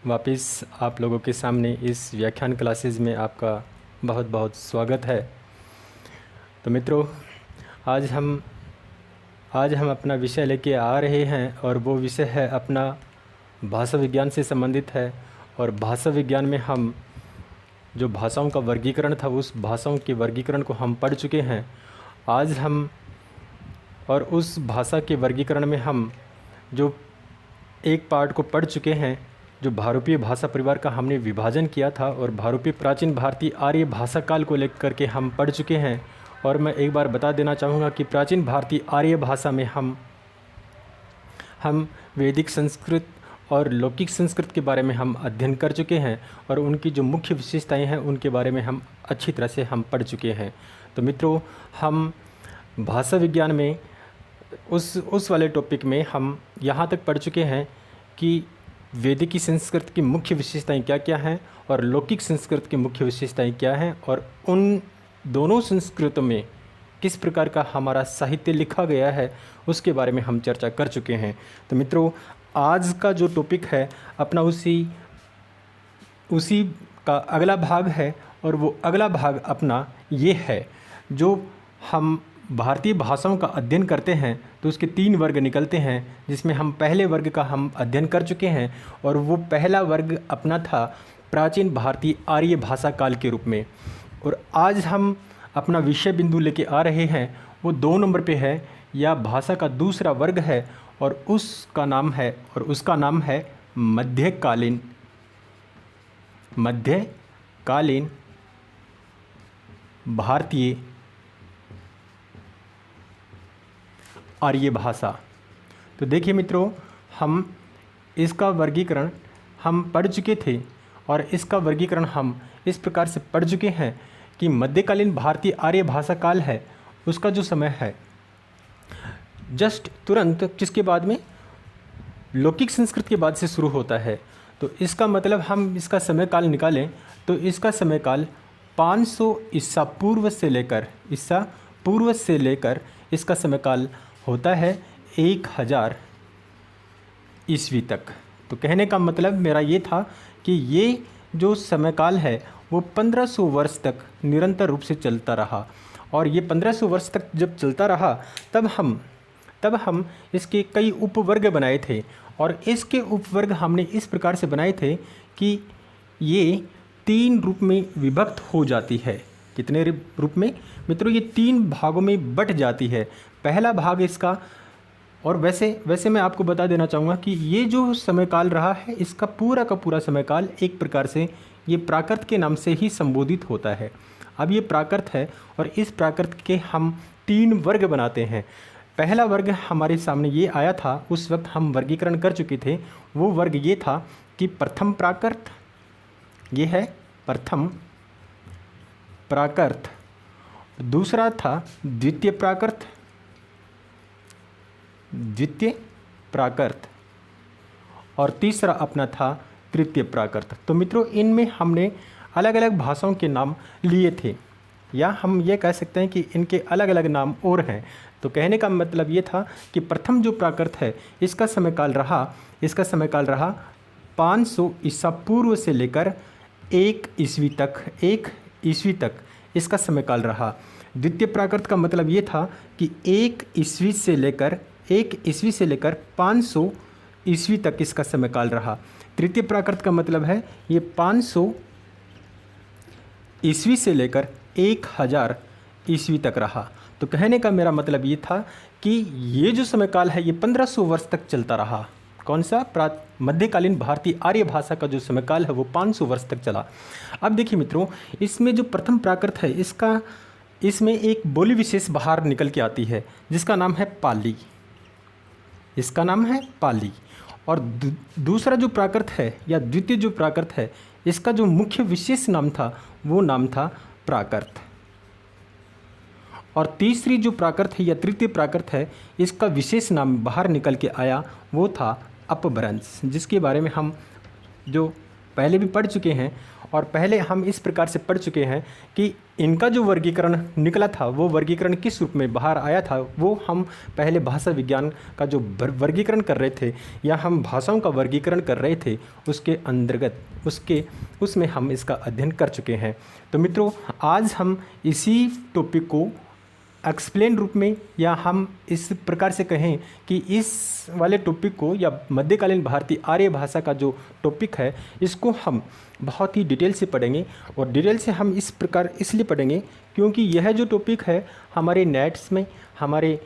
वापस आप लोगों के सामने इस व्याख्यान क्लासेस में आपका बहुत बहुत स्वागत है। तो मित्रों, आज हम अपना विषय लेके आ रहे हैं और वो विषय है अपना भाषा विज्ञान से संबंधित है। और भाषा विज्ञान में हम जो भाषाओं का वर्गीकरण था उस भाषाओं के वर्गीकरण को हम पढ़ चुके हैं। आज हम और उस भाषा के वर्गीकरण में हम जो एक पार्ट को पढ़ चुके हैं, जो भारतीय भाषा परिवार का हमने विभाजन किया था और भारतीय प्राचीन भारतीय आर्य भाषा काल को लेकर के हम पढ़ चुके हैं। और मैं एक बार बता देना चाहूँगा कि प्राचीन भारतीय आर्य भाषा में हम वैदिक संस्कृत और लौकिक संस्कृत के बारे में हम अध्ययन कर चुके हैं और उनकी जो मुख्य विशेषताएं हैं उनके बारे में हम अच्छी तरह से हम पढ़ चुके हैं। तो मित्रों, हम भाषा विज्ञान में उस वाले टॉपिक में हम यहाँ तक पढ़ चुके हैं कि वैदिक संस्कृत की मुख्य विशेषताएं क्या क्या हैं और लौकिक संस्कृत की मुख्य विशेषताएं क्या हैं और उन दोनों संस्कृतों में किस प्रकार का हमारा साहित्य लिखा गया है उसके बारे में हम चर्चा कर चुके हैं। तो मित्रों, आज का जो टॉपिक है अपना उसी का अगला भाग है और वो अगला भाग अपना ये है। जो हम भारतीय भाषाओं का अध्ययन करते हैं तो उसके 3 वर्ग निकलते हैं, जिसमें हम पहले वर्ग का हम अध्ययन कर चुके हैं और वो पहला वर्ग अपना था प्राचीन भारतीय आर्य भाषा काल के रूप में। और आज हम अपना विषय बिंदु लेके आ रहे हैं वो 2 नंबर पे है, या भाषा का दूसरा वर्ग है और उसका नाम है मध्यकालीन भारतीय आर्य भाषा। तो देखिए मित्रों, हम इसका वर्गीकरण हम पढ़ चुके थे और इसका वर्गीकरण हम इस प्रकार से पढ़ चुके हैं कि मध्यकालीन भारतीय आर्य भाषा काल है, उसका जो समय है जस्ट तुरंत किसके बाद में, लौकिक संस्कृत के बाद से शुरू होता है। तो इसका मतलब हम इसका समय काल निकालें तो इसका समय काल 500 ईसा पूर्व से लेकर इसका समय काल होता है 1000 ईस्वी तक। तो कहने का मतलब मेरा ये था कि ये जो समय काल है वो 1500 वर्ष तक निरंतर रूप से चलता रहा। और ये 1500 वर्ष तक जब चलता रहा तब हम इसके कई उपवर्ग बनाए थे और इसके उपवर्ग हमने इस प्रकार से बनाए थे कि ये 3 रूप में विभक्त हो जाती है। कितने रूप में मित्रों? ये 3 भागों में बट जाती है। पहला भाग इसका, और वैसे मैं आपको बता देना चाहूँगा कि ये जो समय काल रहा है इसका पूरा का पूरा समय काल एक प्रकार से ये प्राकृत के नाम से ही संबोधित होता है। अब ये प्राकृत है और इस प्राकृत के हम 3 वर्ग बनाते हैं। पहला वर्ग हमारे सामने ये आया था, उस वक्त हम वर्गीकरण कर चुके थे। वो वर्ग ये था कि प्रथम प्राकृत, ये है प्रथम प्राकृत, दूसरा था द्वितीय प्राकृत और तीसरा अपना था तृतीय प्राकृत। तो मित्रों, इनमें हमने अलग अलग भाषाओं के नाम लिए थे, या हम ये कह सकते हैं कि इनके अलग अलग नाम और हैं। तो कहने का मतलब ये था कि प्रथम जो प्राकृत है इसका समय काल रहा 500 ईसा पूर्व से लेकर 1 ईस्वी तक इसका समय काल रहा। द्वितीय प्राकृत का मतलब ये था कि 1 ईस्वी से लेकर 500 ईस्वी तक इसका समय काल रहा। तृतीय प्राकृत का मतलब है ये 500 ईस्वी से लेकर 1000 ईस्वी तक रहा। तो कहने का मेरा मतलब ये था कि ये जो समय काल है ये 1500 वर्ष तक चलता रहा। कौन सा? मध्यकालीन भारतीय आर्य भाषा का जो समय काल है वो 500 वर्ष तक चला। अब देखिए मित्रों, इसमें जो प्रथम प्राकृत है इसमें एक बोली विशेष बाहर निकल के आती है जिसका नाम है पाली। और दूसरा जो प्राकृत है या द्वितीय जो प्राकृत है इसका जो मुख्य विशेष नाम था वो नाम था प्राकृत। और तीसरी जो प्राकृत है या तृतीय प्राकृत है इसका विशेष नाम बाहर निकल के आया वो था अपभ्रंश, जिसके बारे में हम जो पहले भी पढ़ चुके हैं और पहले हम इस प्रकार से पढ़ चुके हैं कि इनका जो वर्गीकरण निकला था वो वर्गीकरण किस रूप में बाहर आया था, वो हम पहले भाषा विज्ञान का जो वर्गीकरण कर रहे थे या हम भाषाओं का वर्गीकरण कर रहे थे उसके अंतर्गत उसमें हम इसका अध्ययन कर चुके हैं। तो मित्रों, आज हम इसी टॉपिक को एक्सप्लेन रूप में या हम इस प्रकार से कहें कि इस वाले टॉपिक को या मध्यकालीन भारतीय आर्य भाषा का जो टॉपिक है इसको हम बहुत ही डिटेल से पढ़ेंगे। और डिटेल से हम इस प्रकार इसलिए पढ़ेंगे क्योंकि यह जो टॉपिक है हमारे नेट्स में, हमारे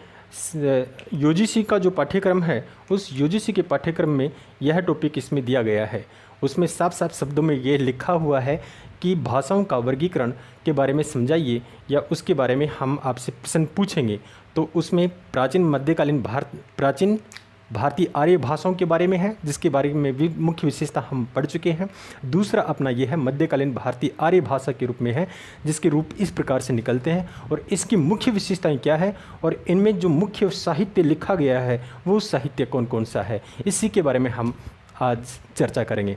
यूजीसी का जो पाठ्यक्रम है उस यूजीसी के पाठ्यक्रम में यह टॉपिक इसमें दिया गया है। उसमें साफ साफ शब्दों में ये लिखा हुआ है कि भाषाओं का वर्गीकरण के बारे में समझाइए या उसके बारे में हम आपसे प्रश्न पूछेंगे। तो उसमें प्राचीन भारतीय आर्य भाषाओं के बारे में है जिसके बारे में भी मुख्य विशेषता हम पढ़ चुके हैं। दूसरा अपना ये है मध्यकालीन भारतीय आर्य भाषा के रूप में है जिसके रूप इस प्रकार से निकलते हैं और इसकी मुख्य विशेषताएं क्या है और इनमें जो मुख्य साहित्य लिखा गया है वो साहित्य कौन कौन सा है, इसी के बारे में हम आज चर्चा करेंगे।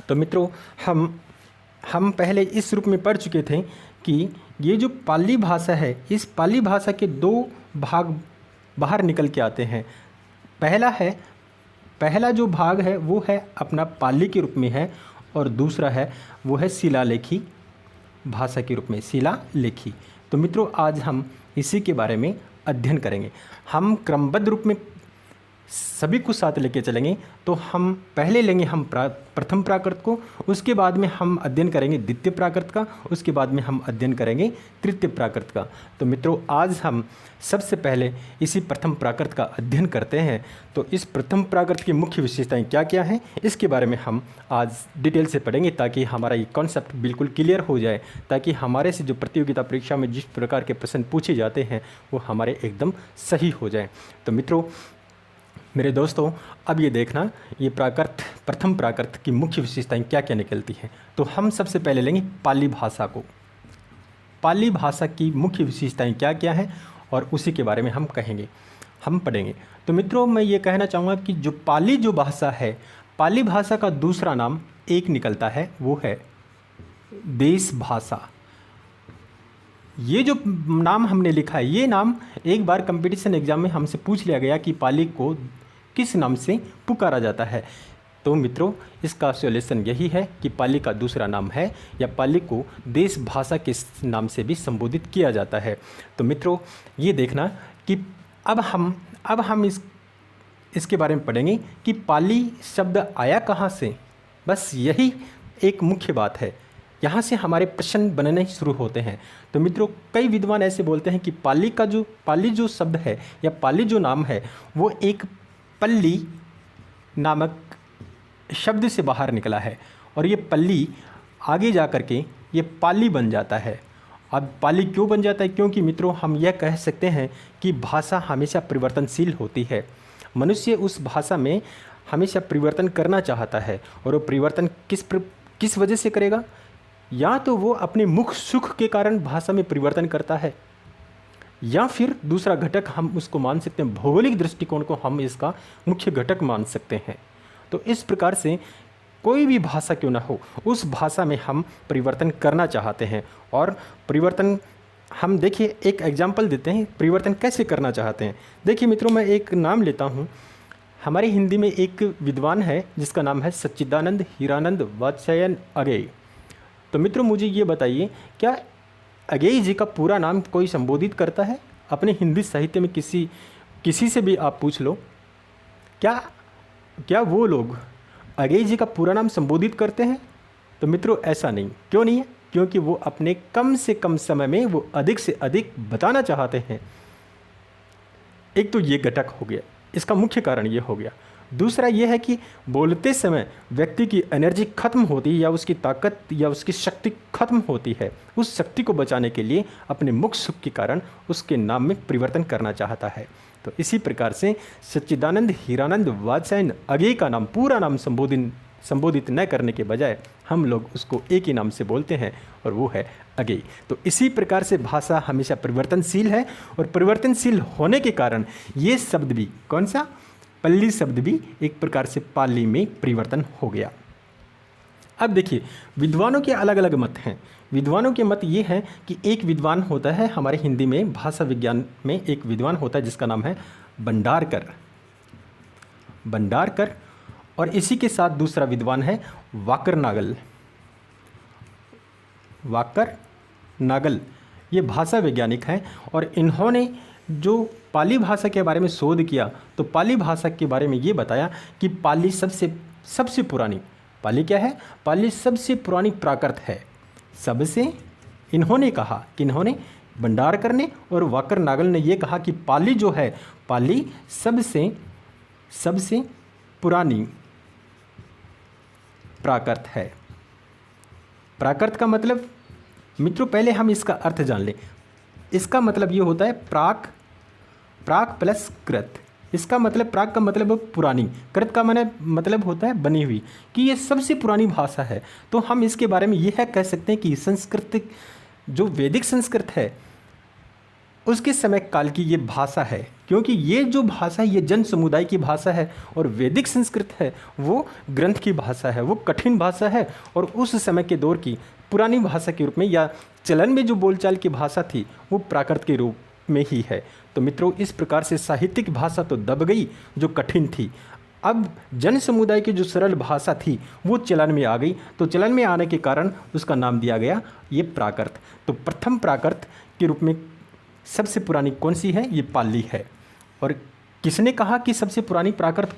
तो मित्रों, हम पहले इस रूप में पढ़ चुके थे कि ये जो पाली भाषा है इस पाली भाषा के दो भाग बाहर निकल के आते हैं। पहला जो भाग है वो है अपना पाली के रूप में है और दूसरा है वो है शिलालेखी भाषा के रूप में, शिलालेखी। तो मित्रों, आज हम इसी के बारे में अध्ययन करेंगे। हम क्रमबद्ध रूप में सभी को साथ लेके चलेंगे। तो हम पहले लेंगे हम प्रथम प्राकृत को, उसके बाद में हम अध्ययन करेंगे द्वितीय प्राकृत का, उसके बाद में हम अध्ययन करेंगे तृतीय प्राकृत का। तो मित्रों, आज हम सबसे पहले इसी प्रथम प्राकृत का अध्ययन करते हैं। तो इस प्रथम प्राकृत की मुख्य विशेषताएं क्या क्या हैं इसके बारे में हम आज डिटेल से पढ़ेंगे ताकि हमारा ये कॉन्सेप्ट बिल्कुल क्लियर हो जाए, ताकि हमारे से जो प्रतियोगिता परीक्षा में जिस प्रकार के प्रश्न पूछे जाते हैं वो हमारे एकदम सही हो जाए। तो मित्रों, मेरे दोस्तों, अब ये देखना ये प्रथम प्राकृत की मुख्य विशेषताएं क्या क्या निकलती हैं। तो हम सबसे पहले लेंगे पाली भाषा को। पाली भाषा की मुख्य विशेषताएं क्या क्या हैं और उसी के बारे में हम पढ़ेंगे। तो मित्रों, मैं ये कहना चाहूँगा कि जो पाली जो भाषा है, पाली भाषा का दूसरा नाम एक निकलता है, वो है देश भाषा। ये जो नाम हमने लिखा है ये नाम एक बार कंपटीशन एग्जाम में हमसे पूछ लिया गया कि पाली को किस नाम से पुकारा जाता है। तो मित्रों, इसका सॉल्यूशन यही है कि पाली का दूसरा नाम है या पाली को देश भाषा के नाम से भी संबोधित किया जाता है। तो मित्रों, ये देखना कि अब हम इसके बारे में पढ़ेंगे कि पाली शब्द आया कहाँ से। बस यही एक मुख्य बात है, यहाँ से हमारे प्रश्न बनने शुरू होते हैं। तो मित्रों, कई विद्वान ऐसे बोलते हैं कि पाली जो शब्द है या पाली जो नाम है वो एक पल्ली नामक शब्द से बाहर निकला है और ये पल्ली आगे जा कर के ये पाली बन जाता है। अब पाली क्यों बन जाता है? क्योंकि मित्रों, हम यह कह सकते हैं कि भाषा हमेशा परिवर्तनशील होती है। मनुष्य उस भाषा में हमेशा परिवर्तन करना चाहता है और वो परिवर्तन किस वजह से करेगा? या तो वो अपने मुख सुख के कारण भाषा में परिवर्तन करता है, या फिर दूसरा घटक हम उसको मान सकते हैं, भौगोलिक दृष्टिकोण को हम इसका मुख्य घटक मान सकते हैं। तो इस प्रकार से कोई भी भाषा क्यों ना हो, उस भाषा में हम परिवर्तन करना चाहते हैं। और परिवर्तन हम देखिए एक एग्जाम्पल देते हैं, परिवर्तन कैसे करना चाहते हैं। देखिए मित्रों, मैं एक नाम लेता हूँ। हमारी हिंदी में एक विद्वान है जिसका नाम है सच्चिदानंद हीरानंद वात्स्यायन अगेई। तो मित्रों, मुझे ये बताइए, क्या अगेई जी का पूरा नाम कोई संबोधित करता है? अपने हिंदी साहित्य में किसी से भी आप पूछ लो, क्या वो लोग अगेई जी का पूरा नाम संबोधित करते हैं? तो मित्रों, ऐसा नहीं। क्यों नहीं है? क्योंकि वो अपने कम से कम समय में वो अधिक से अधिक बताना चाहते हैं। एक तो ये घटक हो गया, इसका मुख्य कारण ये हो गया। दूसरा ये है कि बोलते समय व्यक्ति की एनर्जी खत्म होती है या उसकी ताकत या उसकी शक्ति खत्म होती है। उस शक्ति को बचाने के लिए अपने मुख सुख के कारण उसके नाम में परिवर्तन करना चाहता है। तो इसी प्रकार से सच्चिदानंद हीरानंद वात्स्यायन अगेई का नाम पूरा नाम संबोधित न करने के बजाय हम लोग उसको एक ही नाम से बोलते हैं और वो है अगेई। तो इसी प्रकार से भाषा हमेशा परिवर्तनशील है और परिवर्तनशील होने के कारण ये शब्द भी, कौन सा? पल्ली शब्द भी एक प्रकार से पाली में परिवर्तन हो गया। अब देखिए, विद्वानों के अलग अलग मत हैं। विद्वानों के मत ये हैं कि एक विद्वान होता है हमारे हिंदी में, भाषा विज्ञान में एक विद्वान होता है जिसका नाम है भंडारकर। भंडारकर। और इसी के साथ दूसरा विद्वान है वाकर नागल। वाकर नागल ये भाषा वैज्ञानिक हैं और इन्होंने जो पाली भाषा के बारे में शोध किया तो पाली भाषा के बारे में ये बताया कि पाली सबसे पुरानी, पाली क्या है, पाली सबसे पुरानी प्राकृत है। सबसे इन्होंने कहा कि इन्होंने भंडारकर ने और वाकर नागल ने ये कहा कि पाली जो है, पाली सबसे पुरानी प्राकृत है। प्राकृत का मतलब मित्रों पहले हम इसका अर्थ जान लें। इसका मतलब ये होता है प्राक प्लस कृत। इसका मतलब प्राक का मतलब पुरानी, कृत का मतलब होता है बनी हुई, कि ये सबसे पुरानी भाषा है। तो हम इसके बारे में यह कह सकते हैं कि संस्कृत जो वैदिक संस्कृत है उसके समय काल की ये भाषा है, क्योंकि ये जो भाषा है ये जन समुदाय की भाषा है और वैदिक संस्कृत है वो ग्रंथ की भाषा है, वो कठिन भाषा है और उस समय के दौर की पुरानी भाषा के रूप में या चलन में जो बोलचाल की भाषा थी वो प्राकृत के रूप में ही है। तो मित्रों इस प्रकार से साहित्यिक भाषा तो दब गई जो कठिन थी। अब जन समुदाय की जो सरल भाषा थी वो चलन में आ गई, तो चलन में आने के कारण उसका नाम दिया गया ये प्राकृत। तो प्रथम प्राकृत के रूप में सबसे पुरानी कौन सी है, ये पाली है। और किसने कहा कि सबसे पुरानी प्राकृत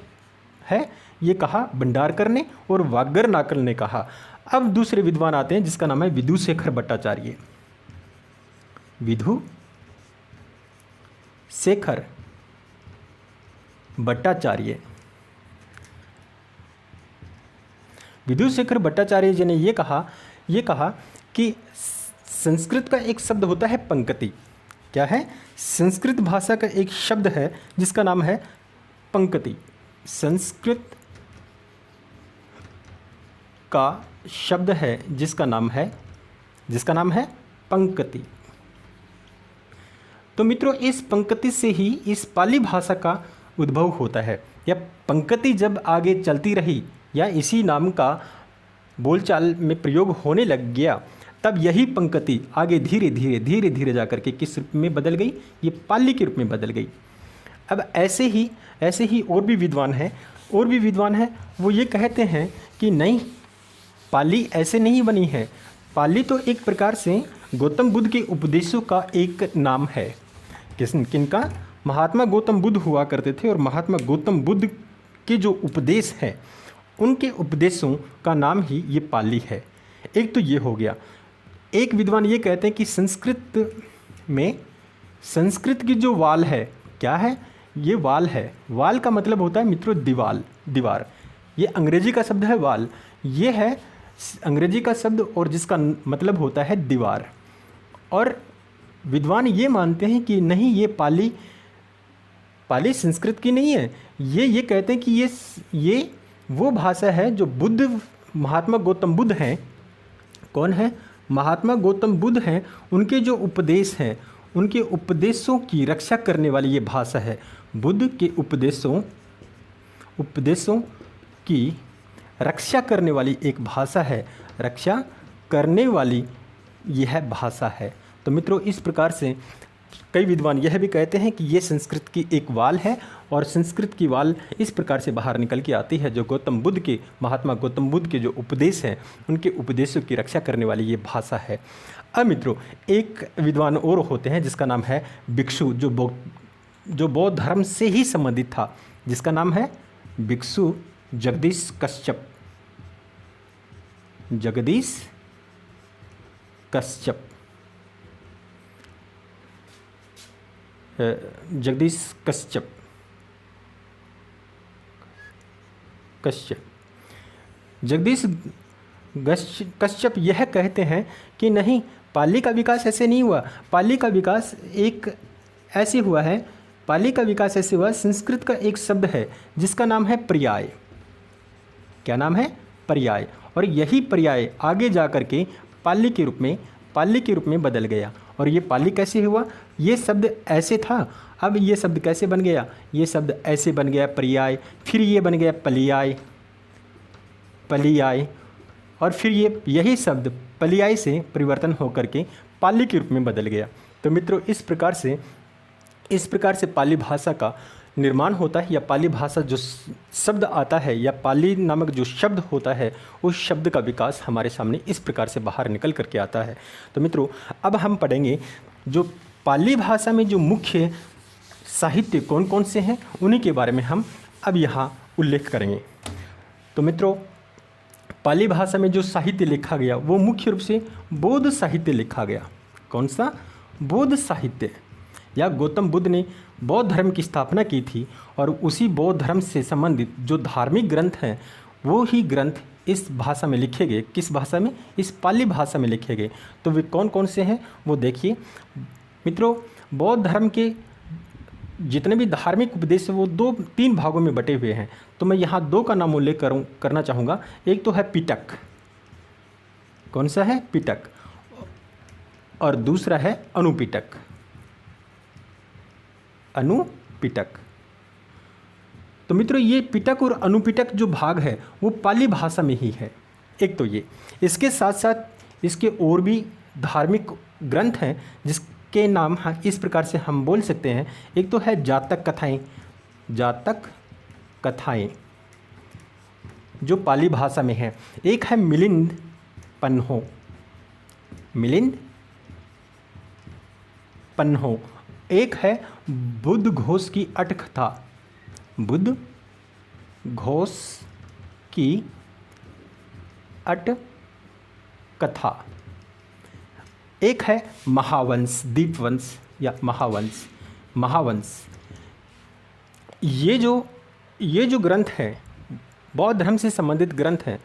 है, ये कहा भंडारकर ने और वागर नागल ने कहा। अब दूसरे विद्वान आते हैं जिसका नाम है विधुशेखर भट्टाचार्य। विधुशेखर भट्टाचार्य। विधुशेखर भट्टाचार्य जी ने ये कहा कि संस्कृत का एक शब्द होता है पंक्ति। क्या है? संस्कृत भाषा का एक शब्द है जिसका नाम है पंक्ति। संस्कृत का शब्द है जिसका नाम है पंक्ति। तो मित्रों इस पंक्ति से ही इस पाली भाषा का उद्भव होता है। या पंक्ति जब आगे चलती रही या इसी नाम का बोलचाल में प्रयोग होने लग गया, तब यही पंक्ति आगे धीरे धीरे जाकर के किस रूप में बदल गई, ये पाली के रूप में बदल गई। अब ऐसे ही और भी विद्वान हैं वो ये कहते हैं कि नहीं, पाली ऐसे नहीं बनी है। पाली तो एक प्रकार से गौतम बुद्ध के उपदेशों का एक नाम है। किनका? महात्मा गौतम बुद्ध हुआ करते थे और महात्मा गौतम बुद्ध के जो उपदेश हैं उनके उपदेशों का नाम ही ये पाली है। एक तो ये हो गया। एक विद्वान ये कहते हैं कि संस्कृत की जो वाल है, क्या है? ये वाल है। वाल का मतलब होता है मित्रों दीवार। ये अंग्रेजी का शब्द है वाल, ये है अंग्रेजी का शब्द और जिसका मतलब होता है दीवार। और विद्वान ये मानते हैं कि नहीं, ये पाली संस्कृत की नहीं है। ये कहते हैं कि ये वो भाषा है जो महात्मा गौतम बुद्ध हैं। कौन है? महात्मा गौतम बुद्ध हैं। उनके जो उपदेश हैं, उनके उपदेशों की रक्षा करने वाली ये भाषा है। बुद्ध के उपदेशों की रक्षा करने वाली एक भाषा है, रक्षा करने वाली यह भाषा है। तो मित्रों इस प्रकार से कई विद्वान यह भी कहते हैं कि ये संस्कृत की एक वाल है और संस्कृत की वाल इस प्रकार से बाहर निकल के आती है जो महात्मा गौतम बुद्ध के जो उपदेश हैं उनके उपदेशों की रक्षा करने वाली ये भाषा है। अब मित्रों एक विद्वान और होते हैं जिसका नाम है भिक्षु, जो बौद्ध धर्म से ही संबंधित था, जिसका नाम है भिक्षु जगदीश कश्यप। जगदीश कश्यप यह कहते हैं कि नहीं, पाली का विकास ऐसे नहीं हुआ। पाली का विकास ऐसे हुआ है, संस्कृत का एक शब्द है जिसका नाम है पर्याय। क्या नाम है? पर्याय। और यही पर्याय आगे जा कर के पाली के रूप में बदल गया। और ये पाली कैसे हुआ? ये शब्द ऐसे था, अब ये शब्द कैसे बन गया? ये शब्द ऐसे बन गया पर्याय, फिर ये बन गया पलियाय, और फिर ये यही शब्द पलियाई से परिवर्तन होकर के पाली के रूप में बदल गया। तो मित्रों इस प्रकार से पाली भाषा का निर्माण होता है, या पाली भाषा जो शब्द आता है, या पाली नामक जो शब्द होता है, उस शब्द का विकास हमारे सामने इस प्रकार से बाहर निकल करके आता है। तो मित्रों अब हम पढ़ेंगे जो पाली भाषा में जो मुख्य साहित्य कौन कौन से हैं, उन्हीं के बारे में हम अब यहाँ उल्लेख करेंगे। तो मित्रों पाली भाषा में जो साहित्य लिखा गया वो मुख्य रूप से बौद्ध साहित्य लिखा गया। कौन सा? बौद्ध साहित्य। या गौतम बुद्ध ने बौद्ध धर्म की स्थापना की थी और उसी बौद्ध धर्म से संबंधित जो धार्मिक ग्रंथ हैं वो ही ग्रंथ इस भाषा में लिखे गए। किस भाषा में? इस पाली भाषा में लिखे गए। तो वे कौन कौन से हैं वो देखिए। मित्रों बौद्ध धर्म के जितने भी धार्मिक उपदेश हैं वो 2-3 भागों में बटे हुए हैं। तो मैं यहाँ 2 का नाम उल्लेख करना चाहूँगा। एक तो है पिटक। कौन सा है? पिटक। और दूसरा है अनुपिटक। अनुपिटक। तो मित्रों ये पिटक और अनुपिटक जो भाग है वो पाली भाषा में ही है। एक तो ये, इसके साथ साथ इसके और भी धार्मिक ग्रंथ हैं जिसके नाम इस प्रकार से हम बोल सकते हैं। एक तो है जातक कथाएं। जातक कथाएं जो पाली भाषा में है। एक है मिलिंद पन्हो। मिलिंद पन्हो। एक है बुद्ध घोष की अटकथा। बुद्ध घोष की अटकथा। एक है महावंश, दीपवंश या महावंश। महावंश ये जो ग्रंथ हैं बौद्ध धर्म से संबंधित ग्रंथ हैं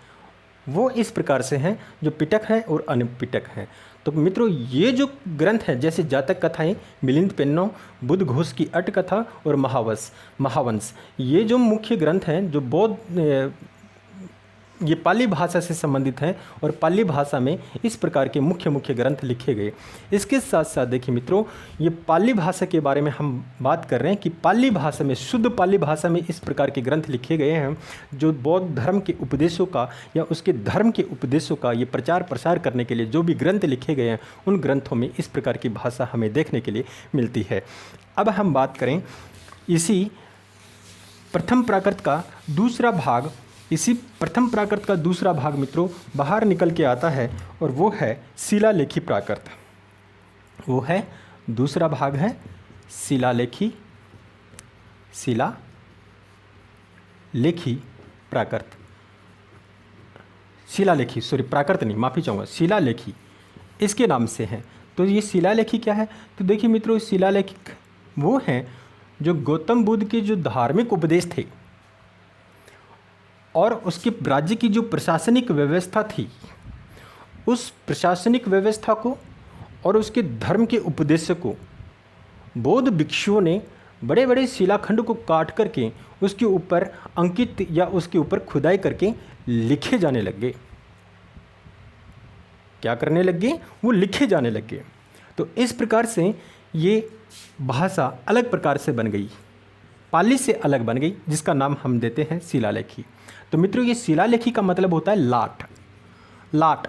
वो इस प्रकार से हैं जो पिटक है और अनुपिटक है। तो मित्रों ये जो ग्रंथ हैं जैसे जातक कथाएं, मिलिंद पेन्नो, बुद्ध घोष की अटकथा और महावंश ये जो मुख्य ग्रंथ हैं जो बौद्ध ये पाली भाषा से संबंधित हैं और पाली भाषा में इस प्रकार के मुख्य ग्रंथ लिखे गए। इसके साथ साथ देखिए मित्रों ये पाली भाषा के बारे में हम बात कर रहे हैं कि पाली भाषा में, शुद्ध पाली भाषा में इस प्रकार के ग्रंथ लिखे गए हैं जो बौद्ध धर्म के उपदेशों का या उसके धर्म के उपदेशों का ये प्रचार प्रसार करने के लिए जो भी ग्रंथ लिखे गए हैं उन ग्रंथों में इस प्रकार की भाषा हमें देखने के लिए मिलती है। अब हम बात करें इसी प्रथम प्राकृत का दूसरा भाग। इसी प्रथम प्राकृत का दूसरा भाग मित्रों बाहर निकल के आता है और वो है शिलालेखी प्राकृत। वो है दूसरा भाग है शिलालेखी प्राकृत। शिलालेखी प्राकृत नहीं, माफ़ी चाहूँगा, शिलालेखी इसके नाम से है। तो ये शिलालेखी क्या है? तो देखिए मित्रों शिलालेखी वो हैं जो गौतम बुद्ध के जो धार्मिक उपदेश थे और उसके राज्य की जो प्रशासनिक व्यवस्था थी उस प्रशासनिक व्यवस्था को और उसके धर्म के उपदेश को बौद्ध भिक्षुओं ने बड़े बड़े शिलाखंड को काट करके उसके ऊपर अंकित या उसके ऊपर खुदाई करके लिखे जाने लग गए। क्या करने लग गए? वो लिखे जाने लग गए। तो इस प्रकार से ये भाषा अलग प्रकार से बन गई, पाली से अलग बन गई, जिसका नाम हम देते हैं शिलालेखी। तो मित्रों ये शिलालेखी का मतलब होता है लाट। लाट,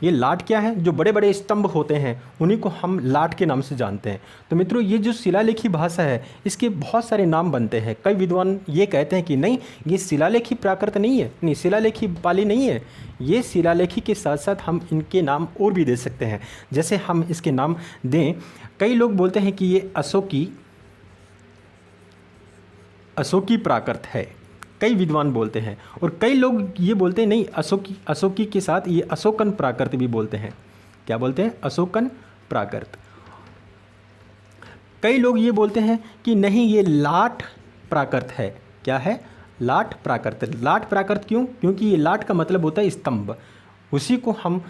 ये लाट क्या है? जो बड़े बड़े स्तंभ होते हैं उन्हीं को हम लाट के नाम से जानते हैं। तो मित्रों ये जो शिलालेखी भाषा है इसके बहुत सारे नाम बनते हैं। कई विद्वान ये कहते हैं कि नहीं ये शिलालेखी प्राकृत नहीं है, नहीं शिलालेखी पाली नहीं है, ये शिलालेखी के साथ साथ हम इनके नाम और भी दे सकते हैं। जैसे हम इसके नाम दें, कई लोग बोलते हैं कि ये अशोकी प्राकृत है, कई विद्वान बोलते हैं। और कई लोग ये बोलते हैं नहीं अशोकी के साथ ये अशोकन प्राकृत भी बोलते हैं। क्या बोलते हैं? अशोकन प्राकृत। कई लोग ये बोलते हैं कि नहीं ये लाट प्राकृत है। क्या है? लाट प्राकृत। लाट प्राकृत क्यों? क्योंकि ये लाट का मतलब होता है स्तंभ, उसी को हम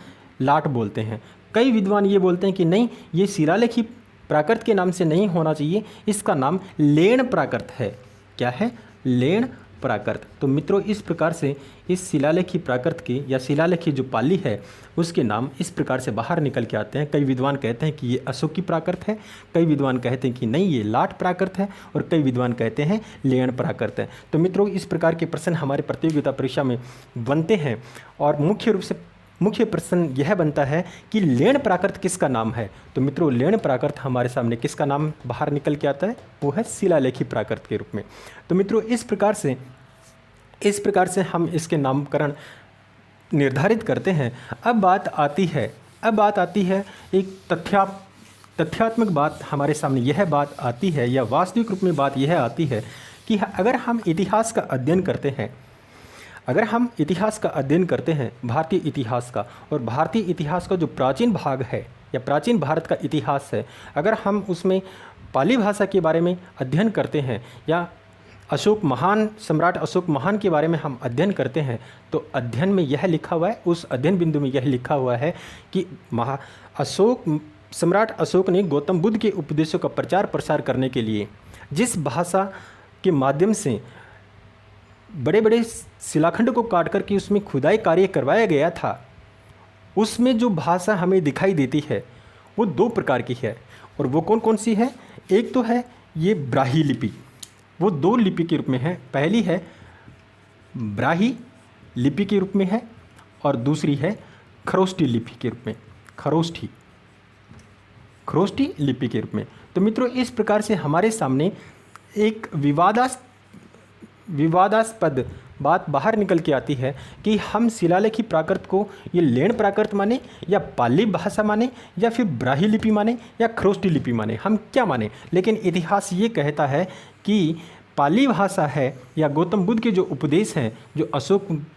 लाट बोलते हैं। कई विद्वान ये बोलते हैं कि नहीं ये शिलालेखी प्राकृत के नाम से नहीं होना चाहिए, इसका नाम लेण प्राकृत है। क्या है? लेण प्राकृत। तो मित्रों इस प्रकार से इस शिलालेखी प्राकृत की या शिलालेखी जो पाली है उसके नाम इस प्रकार से बाहर निकल के आते हैं। कई विद्वान कहते हैं कि ये अशोकी प्राकृत है, कई विद्वान कहते हैं कि नहीं ये लाट प्राकृत है, और कई विद्वान कहते हैं लेयन प्राकृत है। तो मित्रों इस प्रकार के प्रश्न हमारे प्रतियोगिता परीक्षा में बनते हैं, और मुख्य प्रश्न यह बनता है कि लेण प्राकृत किसका नाम है। तो मित्रों लेण प्राकृत हमारे सामने किसका नाम बाहर निकल के आता है, वो है शिलालेखी प्राकृत के रूप में। तो मित्रों इस प्रकार से हम इसके नामकरण निर्धारित करते हैं। अब बात आती है एक तथ्यात्मक बात हमारे सामने यह बात आती है, या वास्तविक रूप में बात यह आती है कि अगर हम इतिहास का अध्ययन करते हैं भारतीय इतिहास का, और भारतीय इतिहास का जो प्राचीन भाग है या प्राचीन भारत का इतिहास है, अगर हम उसमें पाली भाषा के बारे में अध्ययन करते हैं या सम्राट अशोक महान के बारे में हम अध्ययन करते हैं, तो अध्ययन में यह लिखा हुआ है, उस अध्ययन बिंदु में यह लिखा हुआ है कि सम्राट अशोक ने गौतम बुद्ध के उपदेशों का प्रचार प्रसार करने के लिए जिस भाषा के माध्यम से बड़े बड़े शिलाखंड को काट कर के उसमें खुदाई कार्य करवाया गया था, उसमें जो भाषा हमें दिखाई देती है वो 2 प्रकार की है। और वो कौन कौन सी है? एक तो है ये ब्राही लिपि, वो 2 लिपि के रूप में है। पहली है ब्राही लिपि के रूप में है, और दूसरी है खरोष्टी लिपि के रूप में, खरोष्टी लिपि के रूप में। तो मित्रों इस प्रकार से हमारे सामने एक विवादास्पद बात बाहर निकल के आती है कि हम शिलालेखी प्राकृत को ये लेण प्राकृत माने, या पाली भाषा माने, या फिर ब्राही लिपि माने, या खरोष्टी लिपि माने, हम क्या माने। लेकिन इतिहास ये कहता है कि पाली भाषा है, या गौतम बुद्ध के जो उपदेश हैं, जो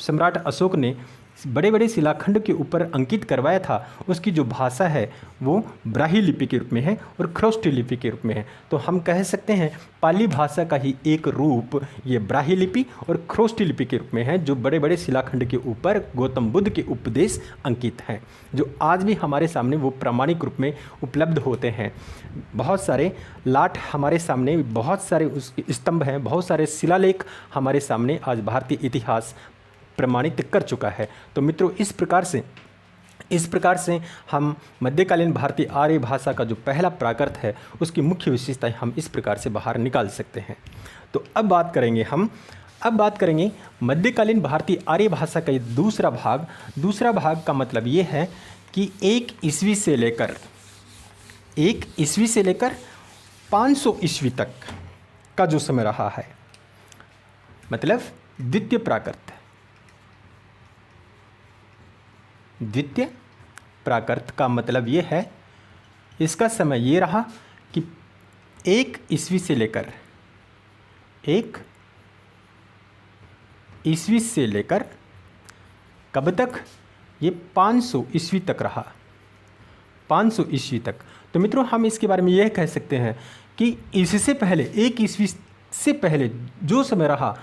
सम्राट अशोक ने बड़े बड़े शिलाखंड के ऊपर अंकित करवाया था, उसकी जो भाषा है वो ब्राही लिपि के रूप में है और खरोष्टी लिपि के रूप में है। तो हम कह सकते हैं पाली भाषा का ही एक रूप ये ब्राही लिपि और खरोष्टी लिपि के रूप में है, जो बड़े बड़े शिलाखंड के ऊपर गौतम बुद्ध के उपदेश अंकित हैं, जो आज भी हमारे सामने वो प्रामाणिक रूप में उपलब्ध होते हैं। बहुत सारे लाट हमारे सामने, बहुत सारे उसके स्तंभ हैं, बहुत सारे शिलालेख हमारे सामने आज भारतीय इतिहास प्रमाणित कर चुका है। तो मित्रों इस प्रकार से हम मध्यकालीन भारतीय आर्य भाषा का जो पहला प्राकृत है उसकी मुख्य विशेषताएं हम इस प्रकार से बाहर निकाल सकते हैं। तो अब बात करेंगे मध्यकालीन भारतीय आर्य भाषा का ये दूसरा भाग का मतलब ये है कि 1 ईस्वी से लेकर 500 ईस्वी तक का जो समय रहा है, मतलब द्वितीय प्राकृत का मतलब ये है, इसका समय ये रहा कि 1 ईस्वी से लेकर कब तक? ये 500 ईस्वी तक रहा, 500 ईस्वी तक। तो मित्रों हम इसके बारे में यह कह सकते हैं कि इससे पहले 1 ईस्वी से पहले जो समय रहा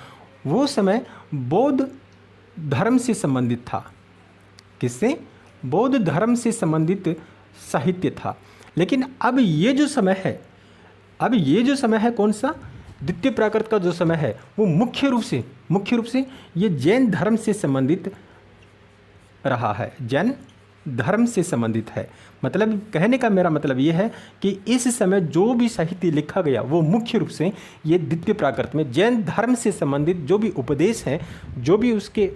वो समय बौद्ध धर्म से संबंधित था। किससे? बौद्ध धर्म से संबंधित साहित्य था। लेकिन अब ये जो समय है कौन सा? द्वितीय प्राकृत का जो समय है वो मुख्य रूप से ये जैन धर्म से संबंधित रहा है, जैन धर्म से संबंधित है। मतलब कहने का मेरा मतलब ये है कि इस समय जो भी साहित्य लिखा गया वो मुख्य रूप से ये द्वितीय प्राकृत में जैन धर्म से संबंधित जो भी उपदेश हैं, जो भी उसके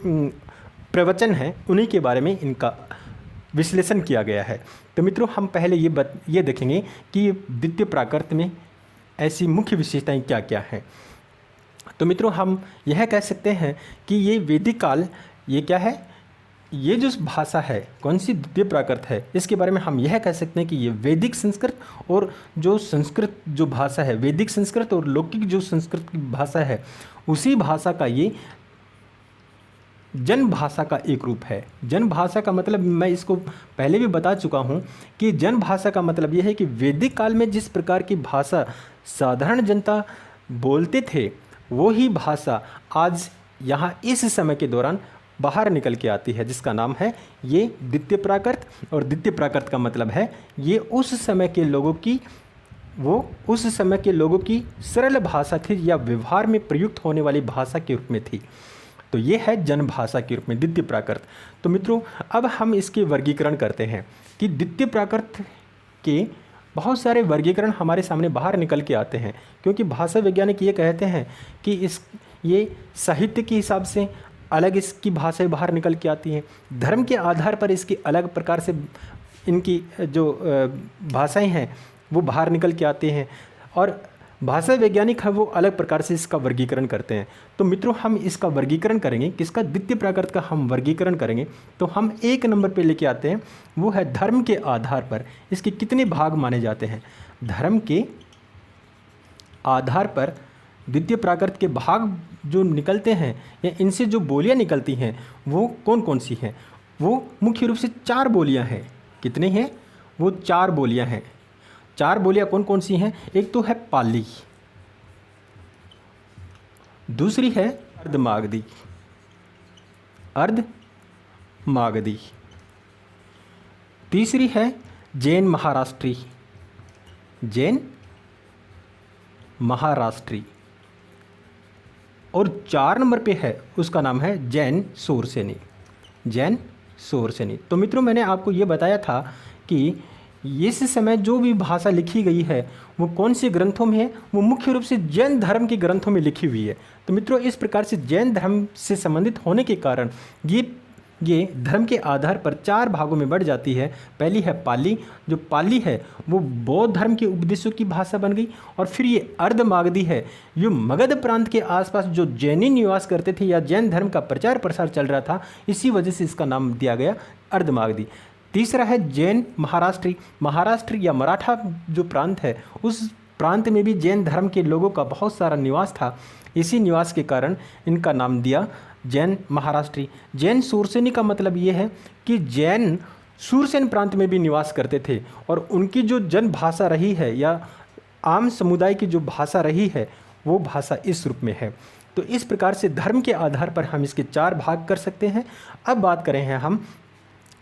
प्रवचन हैं, उन्हीं के बारे में इनका विश्लेषण किया गया है। तो मित्रों हम पहले ये देखेंगे कि द्वितीय प्राकृत में ऐसी मुख्य विशेषताएं क्या क्या हैं। तो मित्रों हम यह कह सकते हैं कि ये वैदिक काल, ये क्या है? ये जो भाषा है कौन सी? द्वितीय प्राकृत है। इसके बारे में हम यह कह सकते हैं कि ये वैदिक संस्कृत और जो संस्कृत जो भाषा है, वैदिक संस्कृत और लौकिक जो संस्कृत की भाषा है, उसी भाषा का ये जन भाषा का एक रूप है। जन भाषा का मतलब मैं इसको पहले भी बता चुका हूँ कि जन भाषा का मतलब यह है कि वैदिक काल में जिस प्रकार की भाषा साधारण जनता बोलते थे, वो ही भाषा आज यहाँ इस समय के दौरान बाहर निकल के आती है, जिसका नाम है ये द्वितीय प्राकृत। और द्वितीय प्राकृत का मतलब है ये उस समय के लोगों की वो उस समय के लोगों की सरल भाषा थी या व्यवहार में प्रयुक्त होने वाली भाषा के रूप में थी। तो ये है जनभाषा के रूप में द्वितीय प्राकृत। तो मित्रों अब हम इसके वर्गीकरण करते हैं कि द्वितीय प्राकृत के बहुत सारे वर्गीकरण हमारे सामने बाहर निकल के आते हैं, क्योंकि भाषा वैज्ञानिक ये कहते हैं कि ये साहित्य के हिसाब से अलग इसकी भाषाएं बाहर निकल के आती हैं, धर्म के आधार पर इसकी अलग प्रकार से इनकी जो भाषाएं हैं वो बाहर निकल के आते हैं, और भाषा वैज्ञानिक है वो अलग प्रकार से इसका वर्गीकरण करते हैं। तो मित्रों हम इसका वर्गीकरण करेंगे, किसका? द्वितीय प्राकृत का हम वर्गीकरण करेंगे। तो हम 1 नंबर पे लेके आते हैं, वो है धर्म के आधार पर इसके कितने भाग माने जाते हैं। धर्म के आधार पर द्वितीय प्राकृत के भाग जो निकलते हैं या इनसे जो बोलियां निकलती हैं वो कौन कौन सी हैं? वो मुख्य रूप से 4 बोलियां हैं। कितने हैं? वो 4 बोलियां हैं। 4 बोलियां कौन कौन सी हैं? एक तो है पाली, दूसरी है अर्धमागधी, अर्धमागधी, तीसरी है जैन महाराष्ट्री, जैन महाराष्ट्री, और 4 नंबर पे है उसका नाम है जैन शूरसेनी, जैन शूरसेनी। तो मित्रों मैंने आपको ये बताया था कि इस समय जो भी भाषा लिखी गई है वो कौन से ग्रंथों में है? वो मुख्य रूप से जैन धर्म के ग्रंथों में लिखी हुई है। तो मित्रों इस प्रकार से जैन धर्म से संबंधित होने के कारण ये धर्म के आधार पर 4 भागों में बढ़ जाती है। पहली है पाली, जो पाली है वो बौद्ध धर्म के उपदेशों की भाषा बन गई, और फिर ये अर्धमागधी है, जो मगध प्रांत के आसपास जो जैनी निवास करते थे या जैन धर्म का प्रचार प्रसार चल रहा था, इसी वजह से इसका नाम दिया गया अर्धमागधी। तीसरा है जैन महाराष्ट्री, महाराष्ट्र या मराठा जो प्रांत है उस प्रांत में भी जैन धर्म के लोगों का बहुत सारा निवास था, इसी निवास के कारण इनका नाम दिया जैन महाराष्ट्री। जैन शूरसेनी का मतलब ये है कि जैन शूरसेन प्रांत में भी निवास करते थे, और उनकी जो जन भाषा रही है या आम समुदाय की जो भाषा रही है वो भाषा इस रूप में है। तो इस प्रकार से धर्म के आधार पर हम इसके 4 भाग कर सकते हैं। अब बात करें हैं हम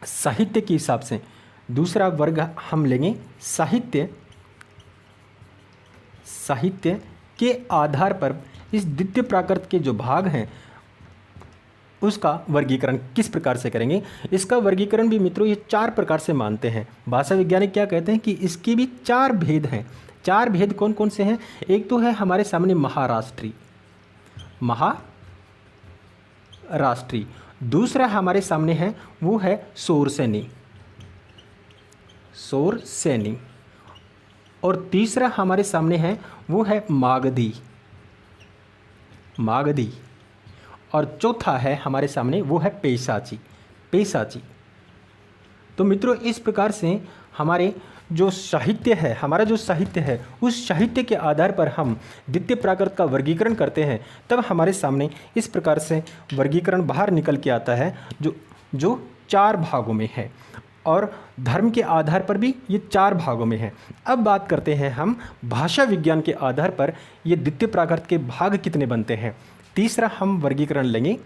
साहित्य के हिसाब से, दूसरा वर्ग हम लेंगे साहित्य। साहित्य के आधार पर इस द्वितीय प्राकृत के जो भाग हैं उसका वर्गीकरण किस प्रकार से करेंगे? इसका वर्गीकरण भी मित्रों ये 4 प्रकार से मानते हैं। भाषा वैज्ञानिक क्या कहते हैं कि इसके भी 4 भेद हैं। 4 भेद कौन कौन से हैं? एक तो है हमारे सामने महाराष्ट्री, महाराष्ट्री, दूसरा हमारे सामने है वो है शूरसेनी, शूरसेनी, और तीसरा हमारे सामने है वो है मागधी, मागधी, और चौथा है हमारे सामने वो है पेशाची, पेशाची। तो मित्रों इस प्रकार से हमारे जो साहित्य है, हमारा जो साहित्य है उस साहित्य के आधार पर हम द्वितीय प्राकृत का वर्गीकरण करते हैं, तब हमारे सामने इस प्रकार से वर्गीकरण बाहर निकल के आता है जो 4 भागों में है, और धर्म के आधार पर भी ये 4 भागों में है। अब बात करते हैं हम भाषा विज्ञान के आधार पर ये द्वितीय प्राकृत के भाग कितने बनते हैं। तीसरा हम वर्गीकरण लेंगे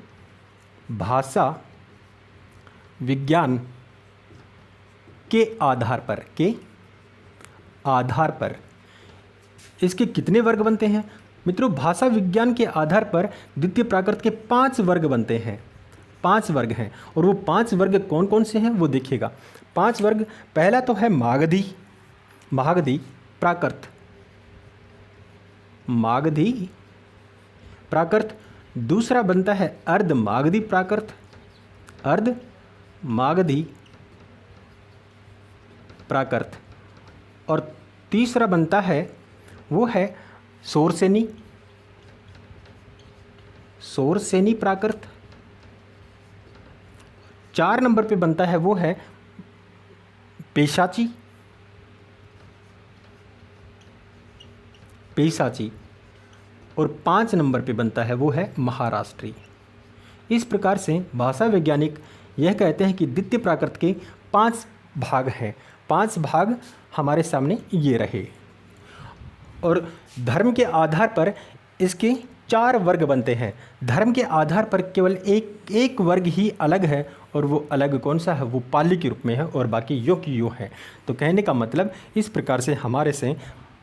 भाषा विज्ञान के आधार पर इसके कितने वर्ग बनते हैं। मित्रों भाषा विज्ञान के आधार पर द्वितीय प्राकृत के 5 वर्ग बनते हैं, 5 वर्ग हैं, और वो 5 वर्ग कौन कौन से हैं वो देखिएगा। 5 वर्ग, पहला तो है मागधी, मागधी प्राकृत, मागधी प्राकृत। दूसरा बनता है अर्धमागधी प्राकृत, अर्धमागधी प्राकृत, और तीसरा बनता है वो है शूरसेनी, शूरसेनी प्राकृत। 4 नंबर पे बनता है वो है पेशाची, पेशाची, और 5 नंबर पे बनता है वो है महाराष्ट्री। इस प्रकार से भाषा वैज्ञानिक यह कहते हैं कि द्वितीय प्राकृत के 5 भाग हैं। 5 भाग हमारे सामने ये रहे, और धर्म के आधार पर इसके 4 वर्ग बनते हैं। धर्म के आधार पर केवल एक वर्ग ही अलग है, और वो अलग कौन सा है? वो पाली के रूप में है, और बाकी यो की यो है। तो कहने का मतलब इस प्रकार से हमारे से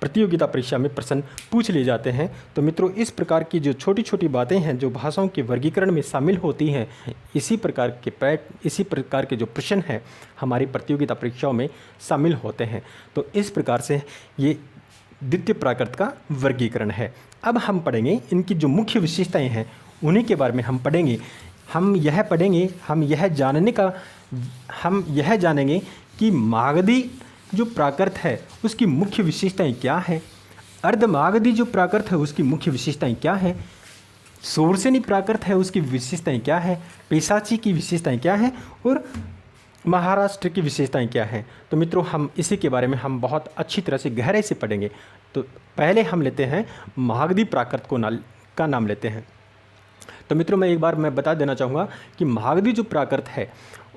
प्रतियोगिता परीक्षा में प्रश्न पूछ लिए जाते हैं। तो मित्रों, इस प्रकार की जो छोटी छोटी बातें हैं जो भाषाओं के वर्गीकरण में शामिल होती हैं, इसी प्रकार के जो प्रश्न हैं हमारी प्रतियोगिता परीक्षाओं में शामिल होते हैं। तो इस प्रकार से ये द्वितीय प्राकृत का वर्गीकरण है। अब हम पढ़ेंगे इनकी जो मुख्य विशेषताएं हैं उन्हीं के बारे में हम पढ़ेंगे। हम यह जानेंगे कि मागधी जो प्राकृत है उसकी मुख्य विशेषताएं क्या हैं, अर्धमागधी जो प्राकृत है उसकी मुख्य विशेषताएं क्या हैं, शोरसेनी प्राकृत है उसकी विशेषताएं क्या है, पेशाची की विशेषताएं क्या हैं और महाराष्ट्र की विशेषताएं क्या हैं। तो मित्रों, हम इसी के बारे में हम बहुत अच्छी तरह से गहराई से पढ़ेंगे। तो पहले हम लेते हैं मागधी प्राकृत का नाम लेते हैं। तो मित्रों, मैं बता देना चाहूँगा कि मागधी जो प्राकृत है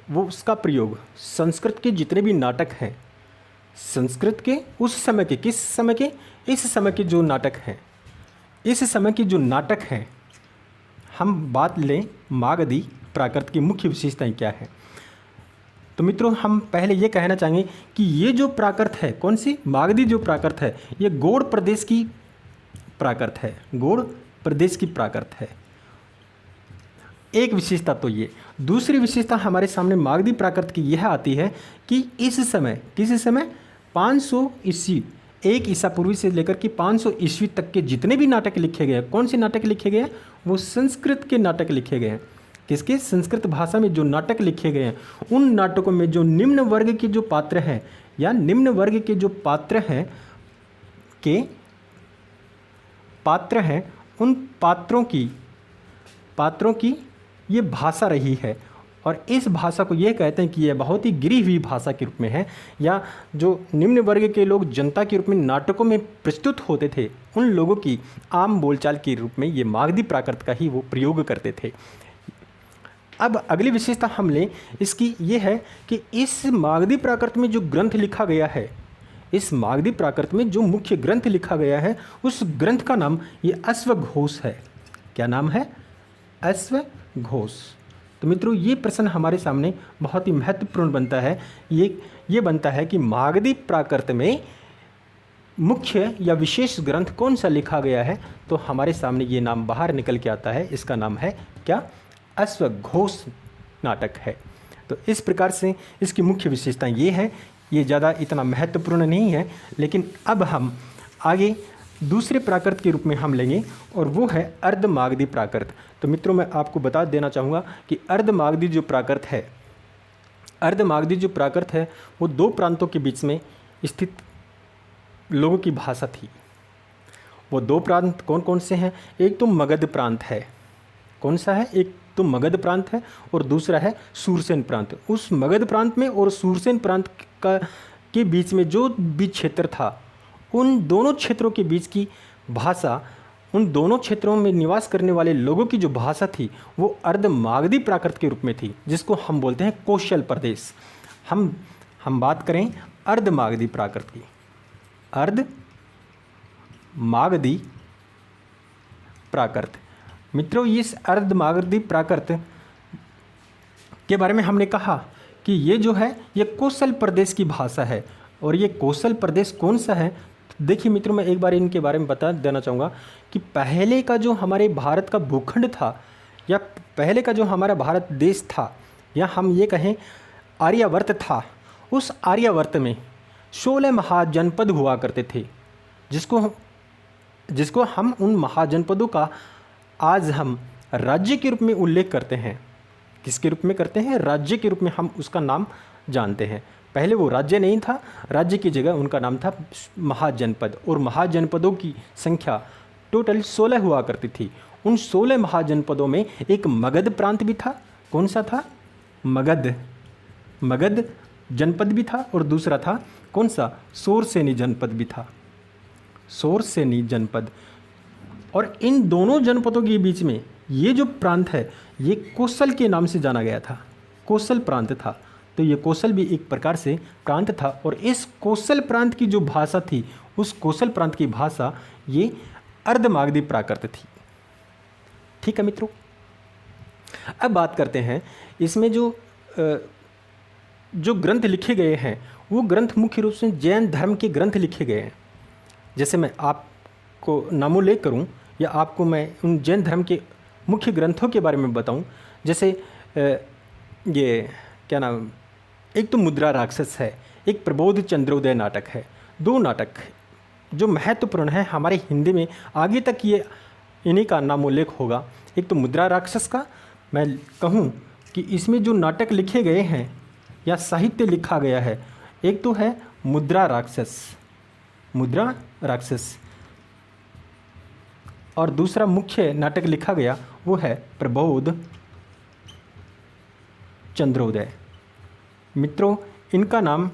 वो उसका प्रयोग संस्कृत के जितने भी नाटक हैं, संस्कृत के उस समय के इस समय के जो नाटक हैं, इस समय के जो नाटक हैं, हम बात लें मागधी प्राकृत की मुख्य विशेषताएं क्या है। तो मित्रों, हम पहले ये कहना चाहेंगे कि ये जो प्राकृत है, कौन सी मागधी जो प्राकृत है, ये गौड़ प्रदेश की प्राकृत है, गौड़ प्रदेश की प्राकृत है। एक विशेषता तो ये। दूसरी विशेषता हमारे सामने मागधी प्राकृत की यह आती है कि इस समय, किस समय, 500 ईस्वी, 1 ईसा पूर्वी से लेकर के 500 ईस्वी तक के जितने भी नाटक लिखे गए, कौन से नाटक लिखे गए हैं, वो संस्कृत के नाटक लिखे गए हैं। किसके? संस्कृत भाषा में जो नाटक लिखे गए हैं, उन नाटकों में जो निम्न वर्ग के जो पात्र हैं या निम्न वर्ग के जो पात्र हैं उन पात्रों की ये भाषा रही है। और इस भाषा को ये कहते हैं कि यह बहुत ही गिरी हुई भाषा के रूप में है, या जो निम्न वर्ग के लोग जनता के रूप में नाटकों में प्रस्तुत होते थे, उन लोगों की आम बोलचाल के रूप में ये मागधी प्राकृत का ही वो प्रयोग करते थे। अब अगली विशेषता हम लें इसकी, ये है कि इस मागधी प्राकृत में जो ग्रंथ लिखा गया है, इस मागधी प्राकृत में जो मुख्य ग्रंथ लिखा गया है, उस ग्रंथ का नाम ये अश्वघोष है। क्या नाम है? अश्वघोष। तो मित्रों, ये प्रश्न हमारे सामने बहुत ही महत्वपूर्ण बनता है। ये बनता है कि मागधी प्राकृत में मुख्य या विशेष ग्रंथ कौन सा लिखा गया है, तो हमारे सामने ये नाम बाहर निकल के आता है। इसका नाम है क्या? अश्वघोष नाटक है। तो इस प्रकार से इसकी मुख्य विशेषताएं ये हैं। ये ज़्यादा इतना महत्वपूर्ण नहीं है, लेकिन अब हम आगे दूसरे प्राकृत के रूप में हम लेंगे और वो है अर्धमागधी प्राकृत। तो मित्रों, मैं आपको बता देना चाहूँगा कि अर्धमागधी जो प्राकृत है वो 2 प्रांतों के बीच में स्थित लोगों की भाषा थी। वो 2 प्रांत कौन कौन से हैं? एक तो मगध प्रांत है। कौन सा है? एक तो मगध प्रांत है और दूसरा है सूरसेन प्रांत। उस मगध प्रांत में और सूरसेन प्रांत के बीच में जो भी क्षेत्र था, उन दोनों क्षेत्रों के बीच की भाषा, उन दोनों क्षेत्रों में निवास करने वाले लोगों की जो भाषा थी वो अर्धमागधी प्राकृत के रूप में थी, जिसको हम बोलते हैं कौशल प्रदेश। हम बात करें अर्धमागधी प्राकृत की, अर्धमागधी प्राकृत। मित्रों, इस अर्धमागधी प्राकृत के बारे में हमने कहा कि ये जो है ये कौशल प्रदेश की भाषा है। और ये कौशल प्रदेश कौन सा है? देखिए मित्रों, मैं एक बार इनके बारे में बता देना चाहूँगा कि पहले का जो हमारे भारत का भूखंड था, या पहले का जो हमारा भारत देश था, या हम ये कहें आर्यावर्त था, उस आर्यावर्त में 16 महाजनपद हुआ करते थे, जिसको हम उन महाजनपदों का आज हम राज्य के रूप में उल्लेख करते हैं। किसके रूप में करते हैं? राज्य के रूप में हम उसका नाम जानते हैं। पहले वो राज्य नहीं था, राज्य की जगह उनका नाम था महाजनपद। और महाजनपदों की संख्या टोटल 16 हुआ करती थी। उन 16 महाजनपदों में एक मगध प्रांत भी था। कौन सा था? मगध जनपद भी था, और दूसरा था कौन सा? शोरसेनी जनपद भी था, शोरसेनी जनपद। और इन दोनों जनपदों के बीच में ये जो प्रांत है ये कौशल के नाम से जाना गया था, कौशल प्रांत था। तो ये कौशल भी एक प्रकार से प्रांत था, और इस कौशल प्रांत की जो भाषा थी, उस कौशल प्रांत की भाषा ये अर्धमागधी प्राकृत थी। ठीक है मित्रों, अब बात करते हैं इसमें जो ग्रंथ लिखे गए हैं, वो ग्रंथ मुख्य रूप से जैन धर्म के ग्रंथ लिखे गए हैं। जैसे मैं आपको नामोल्लेख करूं या आपको मैं उन जैन धर्म के मुख्य ग्रंथों के बारे में बताऊं, जैसे ये क्या नाम, एक तो मुद्रा राक्षस है, एक प्रबोध चंद्रोदय नाटक है। दो नाटक जो महत्वपूर्ण है हमारे हिंदी में, आगे तक ये इन्हीं का नामोल्लेख होगा। एक तो मुद्रा राक्षस का मैं कहूँ कि इसमें जो नाटक लिखे गए हैं या साहित्य लिखा गया है, एक तो है मुद्रा राक्षस, और दूसरा मुख्य नाटक लिखा गया वो है प्रबोध चंद्रोदय। मित्रों, इनका नाम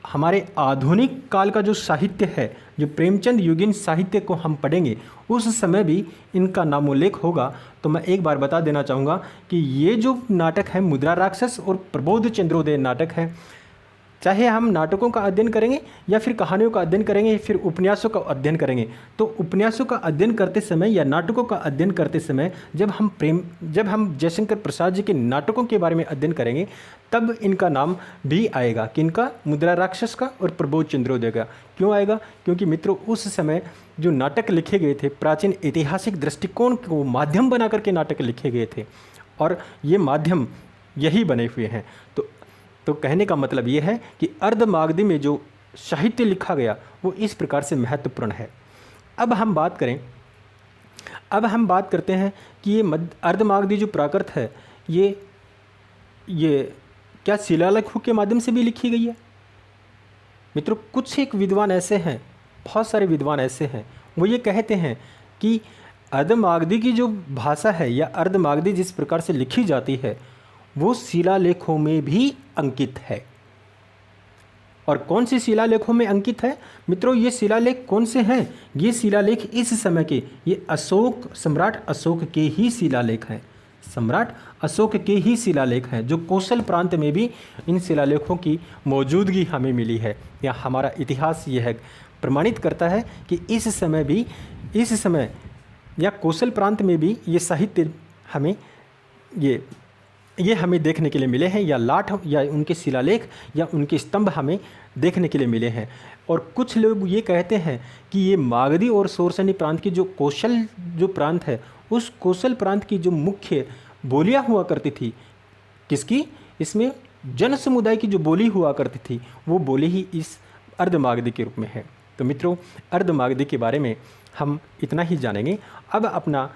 हमारे आधुनिक काल का जो साहित्य है, जो प्रेमचंद युगीन साहित्य को हम पढ़ेंगे उस समय भी इनका नामोल्लेख होगा। तो मैं एक बार बता देना चाहूँगा कि ये जो नाटक है मुद्रा राक्षस और प्रबोध चंद्रोदय नाटक है, चाहे हम नाटकों का अध्ययन करेंगे या फिर कहानियों का अध्ययन करेंगे, फिर उपन्यासों का अध्ययन करेंगे, तो उपन्यासों का अध्ययन करते समय या नाटकों का अध्ययन करते समय जब हम जयशंकर प्रसाद जी के नाटकों के बारे में अध्ययन करेंगे, तब इनका नाम भी आएगा। किनका? मुद्रा राक्षस का और प्रबोध चंद्रोदय का। क्यों आएगा? क्योंकि मित्रों उस समय जो नाटक लिखे गए थे, प्राचीन ऐतिहासिक दृष्टिकोण को माध्यम बना करके नाटक लिखे गए थे, और ये माध्यम यही बने हुए हैं। तो कहने का मतलब ये है कि अर्धमागधी में जो साहित्य लिखा गया वो इस प्रकार से महत्वपूर्ण है। अब हम बात करते हैं कि ये अर्धमागधी जो प्राकृत है, ये क्या शिलालेखों के माध्यम से भी लिखी गई है? मित्रों, कुछ एक विद्वान ऐसे हैं, बहुत सारे विद्वान ऐसे हैं, वो ये कहते हैं कि अर्धमागधी की जो भाषा है या अर्धमागधी जिस प्रकार से लिखी जाती है वो शिलालेखों में भी अंकित है। और कौन से शिलालेखों में अंकित है? मित्रों, ये शिलालेख कौन से हैं? ये शिलालेख इस समय के, ये सम्राट अशोक के ही शिलालेख हैं। सम्राट अशोक के ही शिलालेख हैं, जो कौशल प्रांत में भी इन शिलालेखों की मौजूदगी हमें मिली है। या हमारा इतिहास यह प्रमाणित करता है कि इस समय या कौशल प्रांत में भी ये साहित्य हमें ये हमें देखने के लिए मिले हैं, या लाठ या उनके शिलालेख या उनके स्तंभ हमें देखने के लिए मिले हैं। और कुछ लोग ये कहते हैं कि ये मागधी और शोरसनी प्रांत की जो कौशल जो प्रांत है, उस कौशल प्रांत की जो मुख्य बोलियां हुआ करती थी, किसकी? इसमें जन समुदाय की जो बोली हुआ करती थी, वो बोली ही इस अर्धमागधी के रूप में है। तो मित्रों, अर्धमागधी के बारे में हम इतना ही जानेंगे। अब अपना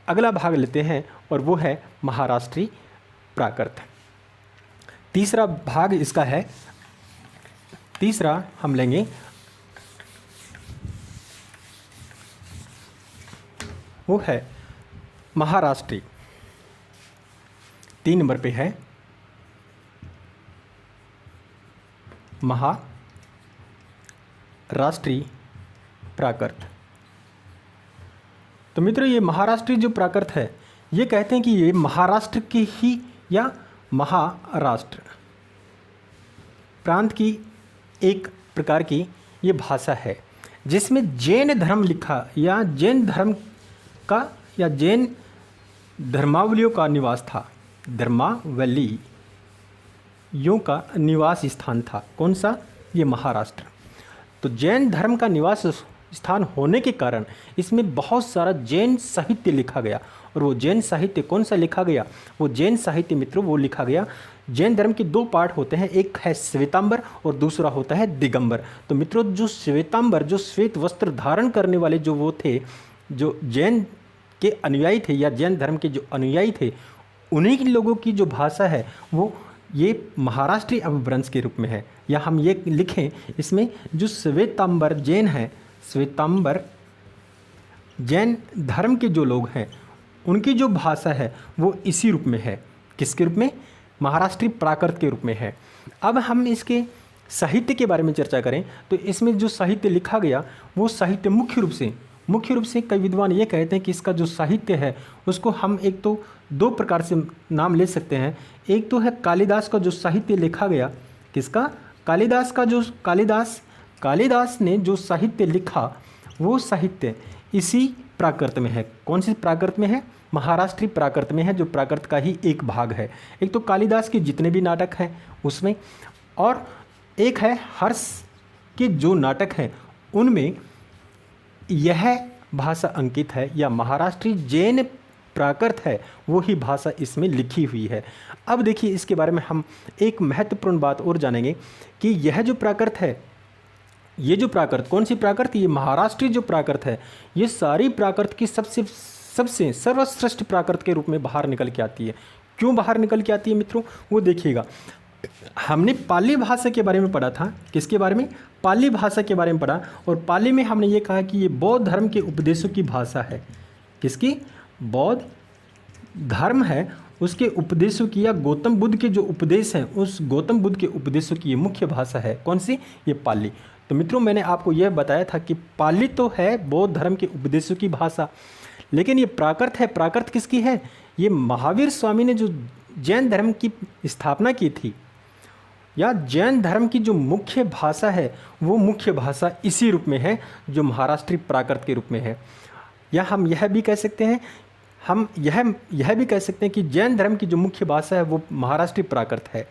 अगला भाग लेते हैं और वो है महाराष्ट्री प्राकृत। तीसरा भाग इसका है, तीसरा हम लेंगे वो है महाराष्ट्री। 3 नंबर पे है महाराष्ट्री प्राकृत। तो मित्रों, ये महाराष्ट्री जो प्राकृत है, ये कहते हैं कि ये महाराष्ट्र की ही या महाराष्ट्र प्रांत की एक प्रकार की ये भाषा है, जिसमें जैन धर्म लिखा या जैन धर्म का या जैन धर्मावलियों का निवास था। धर्मावलियों का निवास स्थान था। कौन सा? ये महाराष्ट्र। तो जैन धर्म का निवास स्थान होने के कारण इसमें बहुत सारा जैन साहित्य लिखा गया। और वो जैन साहित्य कौन सा लिखा गया? वो जैन साहित्य मित्रों वो लिखा गया, जैन धर्म के 2 पार्ट होते हैं, एक है श्वेतांबर और दूसरा होता है दिगंबर। तो मित्रों, जो श्वेतांबर, जो श्वेत वस्त्र धारण करने वाले जो वो थे, जो जैन के अनुयायी थे या जैन धर्म के जो अनुयायी थे, उन्हीं के लोगों की जो भाषा है वो ये महाराष्ट्री अपभ्रंश के रूप में है। या हम ये लिखें इसमें, जो श्वेतांबर जैन हैं, श्वेतांबर जैन धर्म के जो लोग हैं, उनकी जो भाषा है वो इसी रूप में है। किसके रूप में? महाराष्ट्री प्राकृत के रूप में है। अब हम इसके साहित्य के बारे में चर्चा करें तो इसमें जो साहित्य लिखा गया वो साहित्य मुख्य रूप से कई विद्वान ये कहते हैं कि इसका जो साहित्य है उसको हम एक तो 2 प्रकार से नाम ले सकते हैं। एक तो है कालिदास का जो साहित्य लिखा गया। किसका? कालिदास का। जो कालिदास ने जो साहित्य लिखा वो साहित्य इसी प्राकृत में है। कौन सी प्राकृत में है? महाराष्ट्री प्राकृत में है, जो प्राकृत का ही एक भाग है। एक तो कालिदास के जितने भी नाटक हैं उसमें, और एक है हर्ष के जो नाटक हैं उनमें यह भाषा अंकित है या महाराष्ट्री जैन प्राकृत है, वो ही भाषा इसमें लिखी हुई है। अब देखिए इसके बारे में हम एक महत्वपूर्ण बात और जानेंगे कि यह जो प्राकृत है, ये जो प्राकृत, कौन सी प्राकृत, ये महाराष्ट्री जो प्राकृत है, ये सारी प्राकृत की सबसे सर्वश्रेष्ठ प्राकृत के रूप में बाहर निकल के आती है। क्यों बाहर निकल के आती है मित्रों, वो देखिएगा। हमने पाली भाषा के बारे में पढ़ा था, किसके बारे में, पाली भाषा के बारे में पढ़ा, और पाली में हमने ये कहा कि ये बौद्ध धर्म के उपदेशों की भाषा है। किसकी, बौद्ध धर्म है उसके उपदेशों की, या गौतम बुद्ध के जो उपदेश हैं उस गौतम बुद्ध के उपदेशों की ये मुख्य भाषा है। कौन सी, ये पाली। तो मित्रों मैंने आपको यह बताया था कि पाली तो है बौद्ध धर्म के उपदेशों की भाषा, लेकिन ये प्राकृत है। प्राकृत किसकी है, ये महावीर स्वामी ने जो जैन धर्म की स्थापना की थी, या जैन धर्म की जो मुख्य भाषा है वो मुख्य भाषा इसी रूप में है जो महाराष्ट्री प्राकृत के रूप में है। या हम यह भी कह सकते हैं, हम यह भी कह सकते हैं कि जैन धर्म की जो मुख्य भाषा है वो महाराष्ट्री प्राकृत है।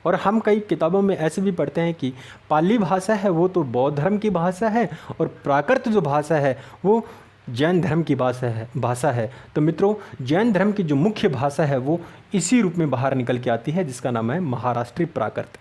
और हम कई किताबों में ऐसे भी पढ़ते हैं कि पाली भाषा है वो तो बौद्ध धर्म की भाषा है, और प्राकृत जो भाषा है वो जैन धर्म की भाषा है। तो मित्रों जैन धर्म की जो मुख्य भाषा है वो इसी रूप में बाहर निकल के आती है, जिसका नाम है महाराष्ट्री प्राकृत।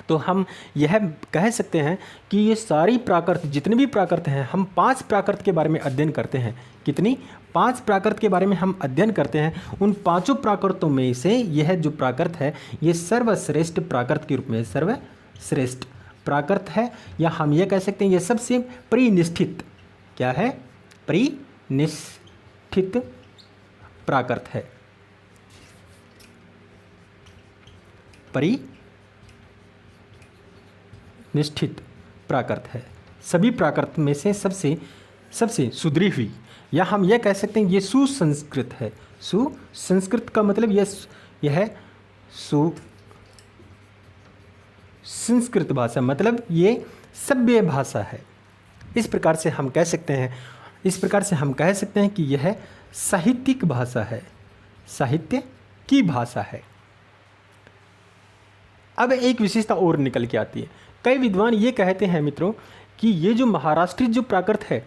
तो हम यह कह सकते हैं कि ये सारी प्राकृत, जितने भी प्राकृत हैं, हम 5 प्राकृत के बारे में अध्ययन करते हैं। कितनी, 5 प्राकृत के बारे में हम अध्ययन करते हैं। उन 5 प्राकृतों में से यह जो प्राकृत है ये सर्वश्रेष्ठ प्राकृत के रूप में सर्वश्रेष्ठ प्राकृत है, या हम यह कह सकते हैं ये सबसे परिनिष्ठित, क्या है, परिनिष्ठित प्राकृत है। परिनिष्ठित प्राकृत है, सभी प्राकृत में से सबसे सुधरी हुई, या हम यह कह सकते हैं ये सुसंस्कृत है। सुसंस्कृत का मतलब यह सुसंस्कृत भाषा, मतलब ये सभ्य भाषा है। इस प्रकार से हम कह सकते हैं कि यह साहित्यिक भाषा है, साहित्य की भाषा है। अब एक विशेषता और निकल के आती है। कई विद्वान ये कहते हैं मित्रों कि ये जो महाराष्ट्री जो प्राकृत है,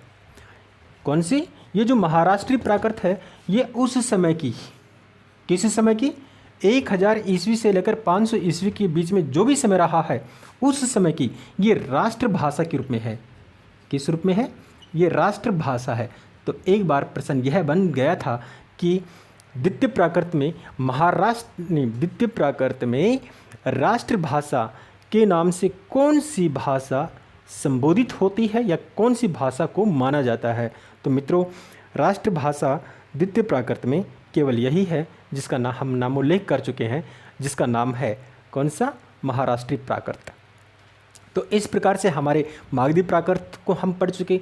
कौन सी, ये जो महाराष्ट्री प्राकृत है, ये उस समय की, किस समय की, 1000 ईस्वी से लेकर 500 ईस्वी के बीच में जो भी समय रहा है उस समय की ये राष्ट्रभाषा के रूप में है। किस रूप में है, ये राष्ट्रभाषा है। तो एक बार प्रश्न यह बन गया था कि द्वितीय प्राकृत में राष्ट्रभाषा के नाम से कौन सी भाषा संबोधित होती है या कौन सी भाषा को माना जाता है। तो मित्रों राष्ट्रभाषा द्वितीय प्राकृत में केवल यही है जिसका हम नामोल्लेख कर चुके हैं, जिसका नाम है कौन सा, महाराष्ट्री प्राकृत। तो इस प्रकार से हमारे मागधी प्राकृत को हम पढ़ चुके,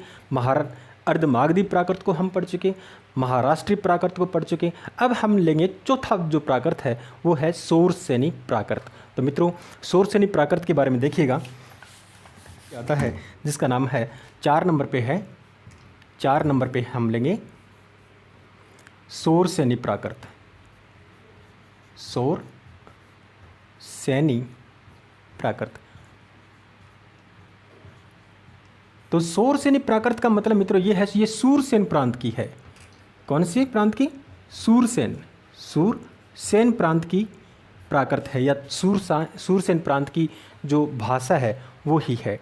अर्धमागधी प्राकृत को हम पढ़ चुके, महाराष्ट्री प्राकृत को पढ़ चुके। अब हम लेंगे चौथा जो प्राकृत है वो है शौरसेनी प्राकृत। तो मित्रों शौरसेनी प्राकृत के बारे में देखिएगा, आता है जिसका नाम है 4 नंबर पे है, 4 नंबर पे हम लेंगे शौरसेनी प्राकृत। शौरसेनी प्राकृत। तो शौरसेनी प्राकृत का मतलब मित्रों ये है, ये सूरसेन प्रांत की है। कौन सी प्रांत की, सूरसेन प्रांत की प्राकृत है, या सूरसेन प्रांत की जो भाषा है वो ही है।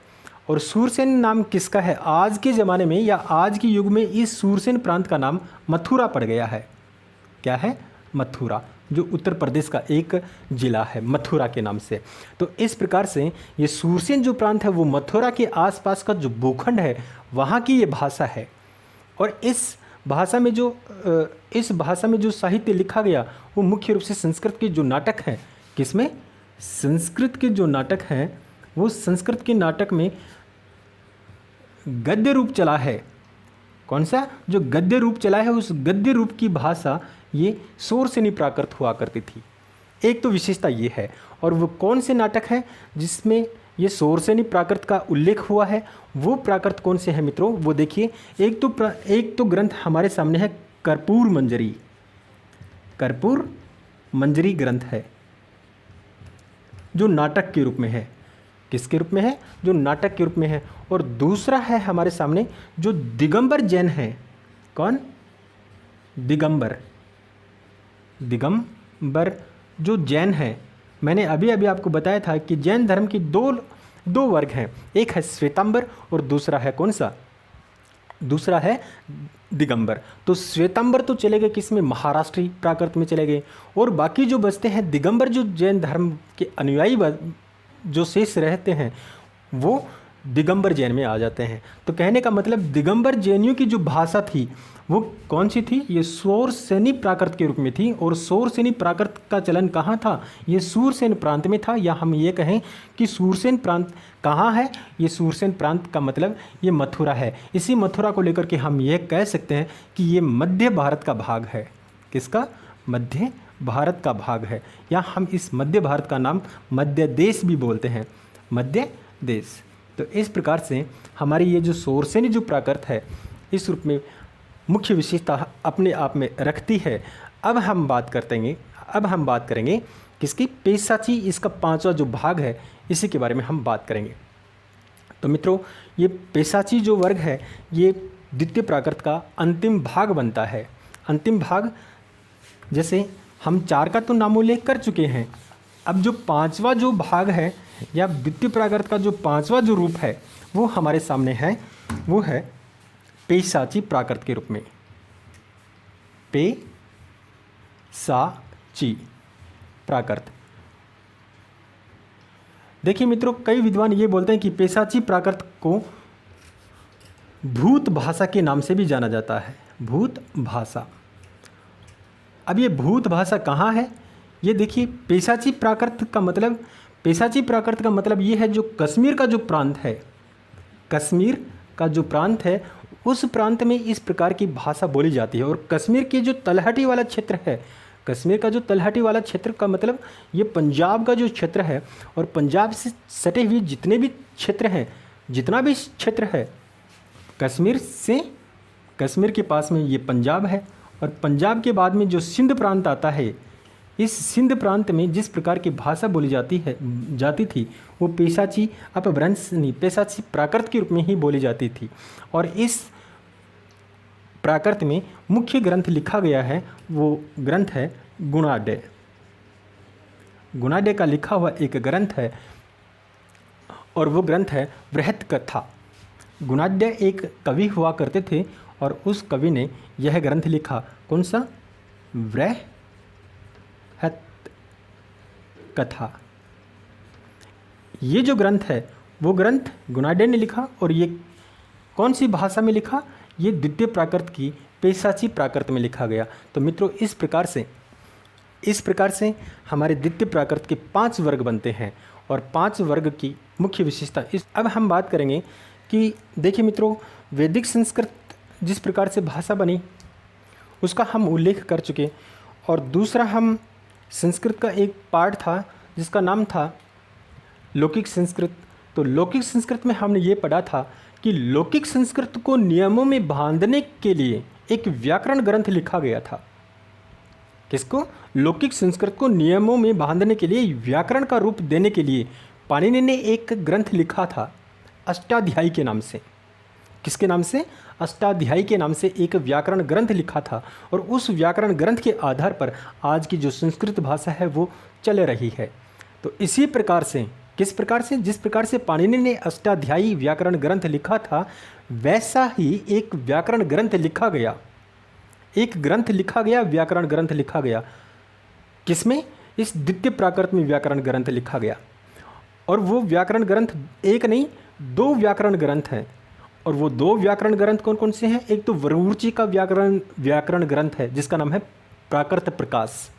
और सूरसेन नाम किसका है, आज के ज़माने में या आज के युग में इस सूरसेन प्रांत का नाम मथुरा पड़ गया है। क्या है, मथुरा, जो उत्तर प्रदेश का एक ज़िला है मथुरा के नाम से। तो इस प्रकार से ये सूरसेन जो प्रांत है वो मथुरा के आसपास का जो भूखंड है वहाँ की ये भाषा है। और इस भाषा में जो साहित्य लिखा गया वो मुख्य रूप से संस्कृत के जो नाटक हैं, किसमें, संस्कृत के जो नाटक हैं वो संस्कृत के नाटक में गद्य रूप चला है। कौन सा, जो गद्य रूप चला है उस गद्य रूप की भाषा ये शौरसेनी प्राकृत हुआ करती थी। एक तो विशेषता ये है। और वो कौन से नाटक हैं जिसमें ये शौरसेनी प्राकृत का उल्लेख हुआ है, वो प्राकृत कौन से हैं मित्रों, वो देखिए। एक तो ग्रंथ हमारे सामने है कर्पूर मंजरी ग्रंथ है जो नाटक के रूप में है। किसके रूप में है? जो नाटक के रूप में है। और दूसरा है हमारे सामने जो दिगंबर जैन है। कौन? दिगंबर। दिगंबर जो जैन है, मैंने अभी अभी आपको बताया था कि जैन धर्म की दो वर्ग हैं, एक है श्वेतांबर और दूसरा है कौन सा? दूसरा है दिगंबर। तो श्वेतांबर तो चले गए किस में? महाराष्ट्री प्राकृत में चले गए, और बाकी जो बचते हैं दिगंबर जो जैन धर्म के अनुयायी जो शेष रहते हैं वो दिगंबर जैन में आ जाते हैं। तो कहने का मतलब दिगंबर जैनियों की जो भाषा थी वो कौन सी थी? ये शौरसेनी प्राकृत के रूप में थी। और शौरसेनी प्राकृत का चलन कहाँ था? ये सूरसेन प्रांत में था, या हम ये कहें कि सूरसेन प्रांत कहाँ है? ये सूरसेन प्रांत का मतलब ये मथुरा है। इसी मथुरा को लेकर के हम ये कह सकते हैं कि ये मध्य भारत का भाग है। किसका? मध्य भारत का भाग है, या हम इस मध्य भारत का नाम मध्य देश भी बोलते हैं, मध्य देश। तो इस प्रकार से हमारी ये जो शौरसेनी जो प्राकृत है इस रूप में मुख्य विशेषता अपने आप में रखती है। अब हम बात करेंगे किसकी? पेशाची, इसका 5वां जो भाग है इसी के बारे में हम बात करेंगे। तो मित्रों, ये पेशाची जो वर्ग है ये द्वितीय प्राकृत का अंतिम भाग बनता है। अंतिम भाग, जैसे हम 4 का तो नामोल्लेख कर चुके हैं, अब जो 5वां जो भाग है या द्वितीय प्राकृत का जो 5वां जो रूप है वो हमारे सामने है, वो है पेशाची प्राकृत के रूप में। पेशाची प्राकृत। देखिए मित्रों, कई विद्वान ये बोलते हैं कि पेशाची प्राकृत को भूत भाषा के नाम से भी जाना जाता है। भूत भाषा। अब ये भूत भाषा कहाँ है? ये देखिए, पेशाची प्राकृत का मतलब ये है जो कश्मीर का जो प्रांत है, कश्मीर का जो प्रांत है उस प्रांत में इस प्रकार की भाषा बोली जाती है। और कश्मीर के जो तलहटी वाला क्षेत्र है, कश्मीर का जो तलहटी वाला क्षेत्र का मतलब ये पंजाब का जो क्षेत्र है, और पंजाब से सटे हुए जितने भी क्षेत्र हैं, जितना भी क्षेत्र है कश्मीर के पास में ये पंजाब है। और पंजाब के बाद में जो सिंध प्रांत आता है, इस सिंध प्रांत में जिस प्रकार की भाषा बोली जाती थी वो पेशाची अपभ्रंश नहीं, पेशाची प्राकृत के रूप में ही बोली जाती थी। और इस प्राकृत में मुख्य ग्रंथ लिखा गया है, वो ग्रंथ है गुणाढ्य। गुणाढ्य का लिखा हुआ एक ग्रंथ है और वो ग्रंथ है बृहत कथा। गुणाढ्य एक कवि हुआ करते थे और उस कवि ने यह ग्रंथ लिखा। कौन सा? बृहत कथा। ये जो ग्रंथ है वो ग्रंथ गुणाढ्य ने लिखा, और ये कौन सी भाषा में लिखा? ये द्वितीय प्राकृत की पेशाची प्राकृत में लिखा गया। तो मित्रों, इस प्रकार से हमारे द्वितीय प्राकृत के 5 वर्ग बनते हैं, और 5 वर्ग की मुख्य विशेषता अब हम बात करेंगे कि देखिए मित्रों, वैदिक संस्कृत जिस प्रकार से भाषा बनी उसका हम उल्लेख कर चुके। और दूसरा, हम संस्कृत का एक पार्ट था जिसका नाम था लौकिक संस्कृत। तो लौकिक संस्कृत में हमने ये पढ़ा था कि लौकिक संस्कृत को नियमों में बांधने के लिए एक व्याकरण ग्रंथ लिखा गया था। किसको? लौकिक संस्कृत को नियमों में बांधने के लिए, व्याकरण का रूप देने के लिए पाणिनि ने एक ग्रंथ लिखा था अष्टाध्यायी के नाम से। किसके नाम से? अष्टाध्यायी के नाम से एक व्याकरण ग्रंथ लिखा था। और उस व्याकरण ग्रंथ के आधार पर आज की जो संस्कृत भाषा है वो चल रही है। तो इसी प्रकार से, किस प्रकार से? जिस प्रकार से पाणिनि ने अष्टाध्यायी व्याकरण ग्रंथ लिखा था, वैसा ही एक व्याकरण ग्रंथ लिखा गया, व्याकरण ग्रंथ लिखा गया। किसमें? इस द्वितीय प्राकृत में व्याकरण ग्रंथ लिखा गया। और वो व्याकरण ग्रंथ एक नहीं 2 व्याकरण ग्रंथ हैं। और वो 2 व्याकरण ग्रंथ कौन कौन से हैं? एक तो वरुची का व्याकरण ग्रंथ है जिसका नाम है प्राकृत प्रकाश,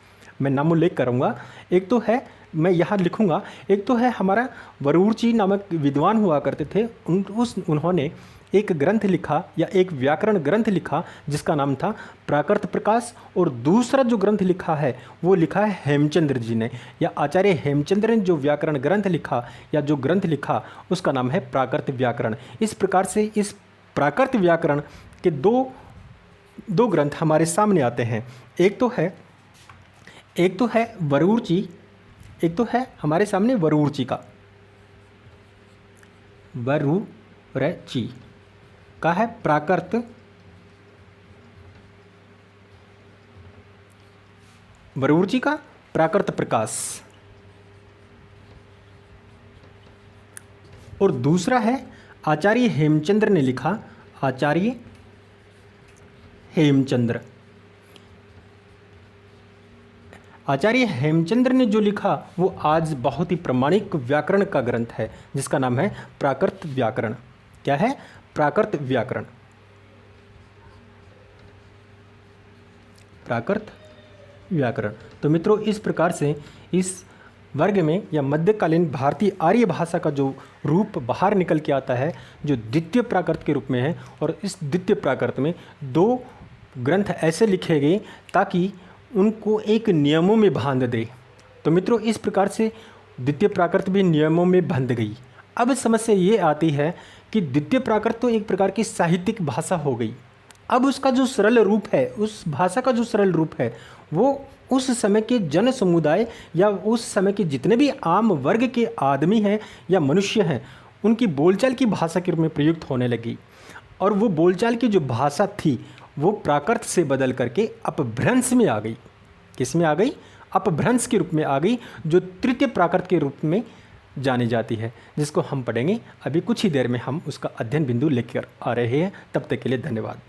मैं नाम उल्लेख करूँगा। एक तो है, मैं यहाँ लिखूँगा, एक तो है हमारा वरुची नामक विद्वान हुआ करते थे, उन्होंने एक ग्रंथ लिखा या एक व्याकरण ग्रंथ लिखा जिसका नाम था प्राकृत प्रकाश। और दूसरा जो ग्रंथ लिखा है वो लिखा है हेमचंद्र जी ने, या आचार्य हेमचंद्र ने जो व्याकरण ग्रंथ लिखा या जो ग्रंथ लिखा उसका नाम है प्राकृत व्याकरण। इस प्रकार से इस प्राकृत व्याकरण के दो ग्रंथ हमारे सामने आते हैं। एक तो है वरुची, एक तो है हमारे सामने वरुची का। बरूरची का है प्राकृत बरूरची का प्राकृत प्रकाश। और दूसरा है आचार्य हेमचंद्र ने लिखा, आचार्य हेमचंद्र, आचार्य हेमचंद्र ने जो लिखा वो आज बहुत ही प्रामाणिक व्याकरण का ग्रंथ है जिसका नाम है प्राकृत व्याकरण। क्या है? प्राकृत व्याकरण। प्राकृत व्याकरण। तो मित्रों, इस प्रकार से इस वर्ग में या मध्यकालीन भारतीय आर्य भाषा का जो रूप बाहर निकल के आता है, जो द्वितीय प्राकृत के रूप में है, और इस द्वितीय प्राकृत में दो ग्रंथ ऐसे लिखे गए ताकि उनको एक नियमों में बांध दे। तो मित्रों, इस प्रकार से द्वितीय प्राकृत भी नियमों में बंध गई। अब समस्या ये आती है कि द्वितीय प्राकृत तो एक प्रकार की साहित्यिक भाषा हो गई। अब उसका जो सरल रूप है, उस भाषा का जो सरल रूप है, वो उस समय के जन समुदाय या उस समय के जितने भी आम वर्ग के आदमी हैं या मनुष्य हैं, उनकी बोलचाल की भाषा के रूप में प्रयुक्त होने लगी। और वो बोलचाल की जो भाषा थी वो प्राकृत से बदल करके अपभ्रंश में आ गई। किस में आ गई? अपभ्रंश के रूप में आ गई, जो तृतीय प्राकृत के रूप में जानी जाती है, जिसको हम पढ़ेंगे अभी कुछ ही देर में। हम उसका अध्ययन बिंदु लेकर आ रहे हैं। तब तक के लिए धन्यवाद।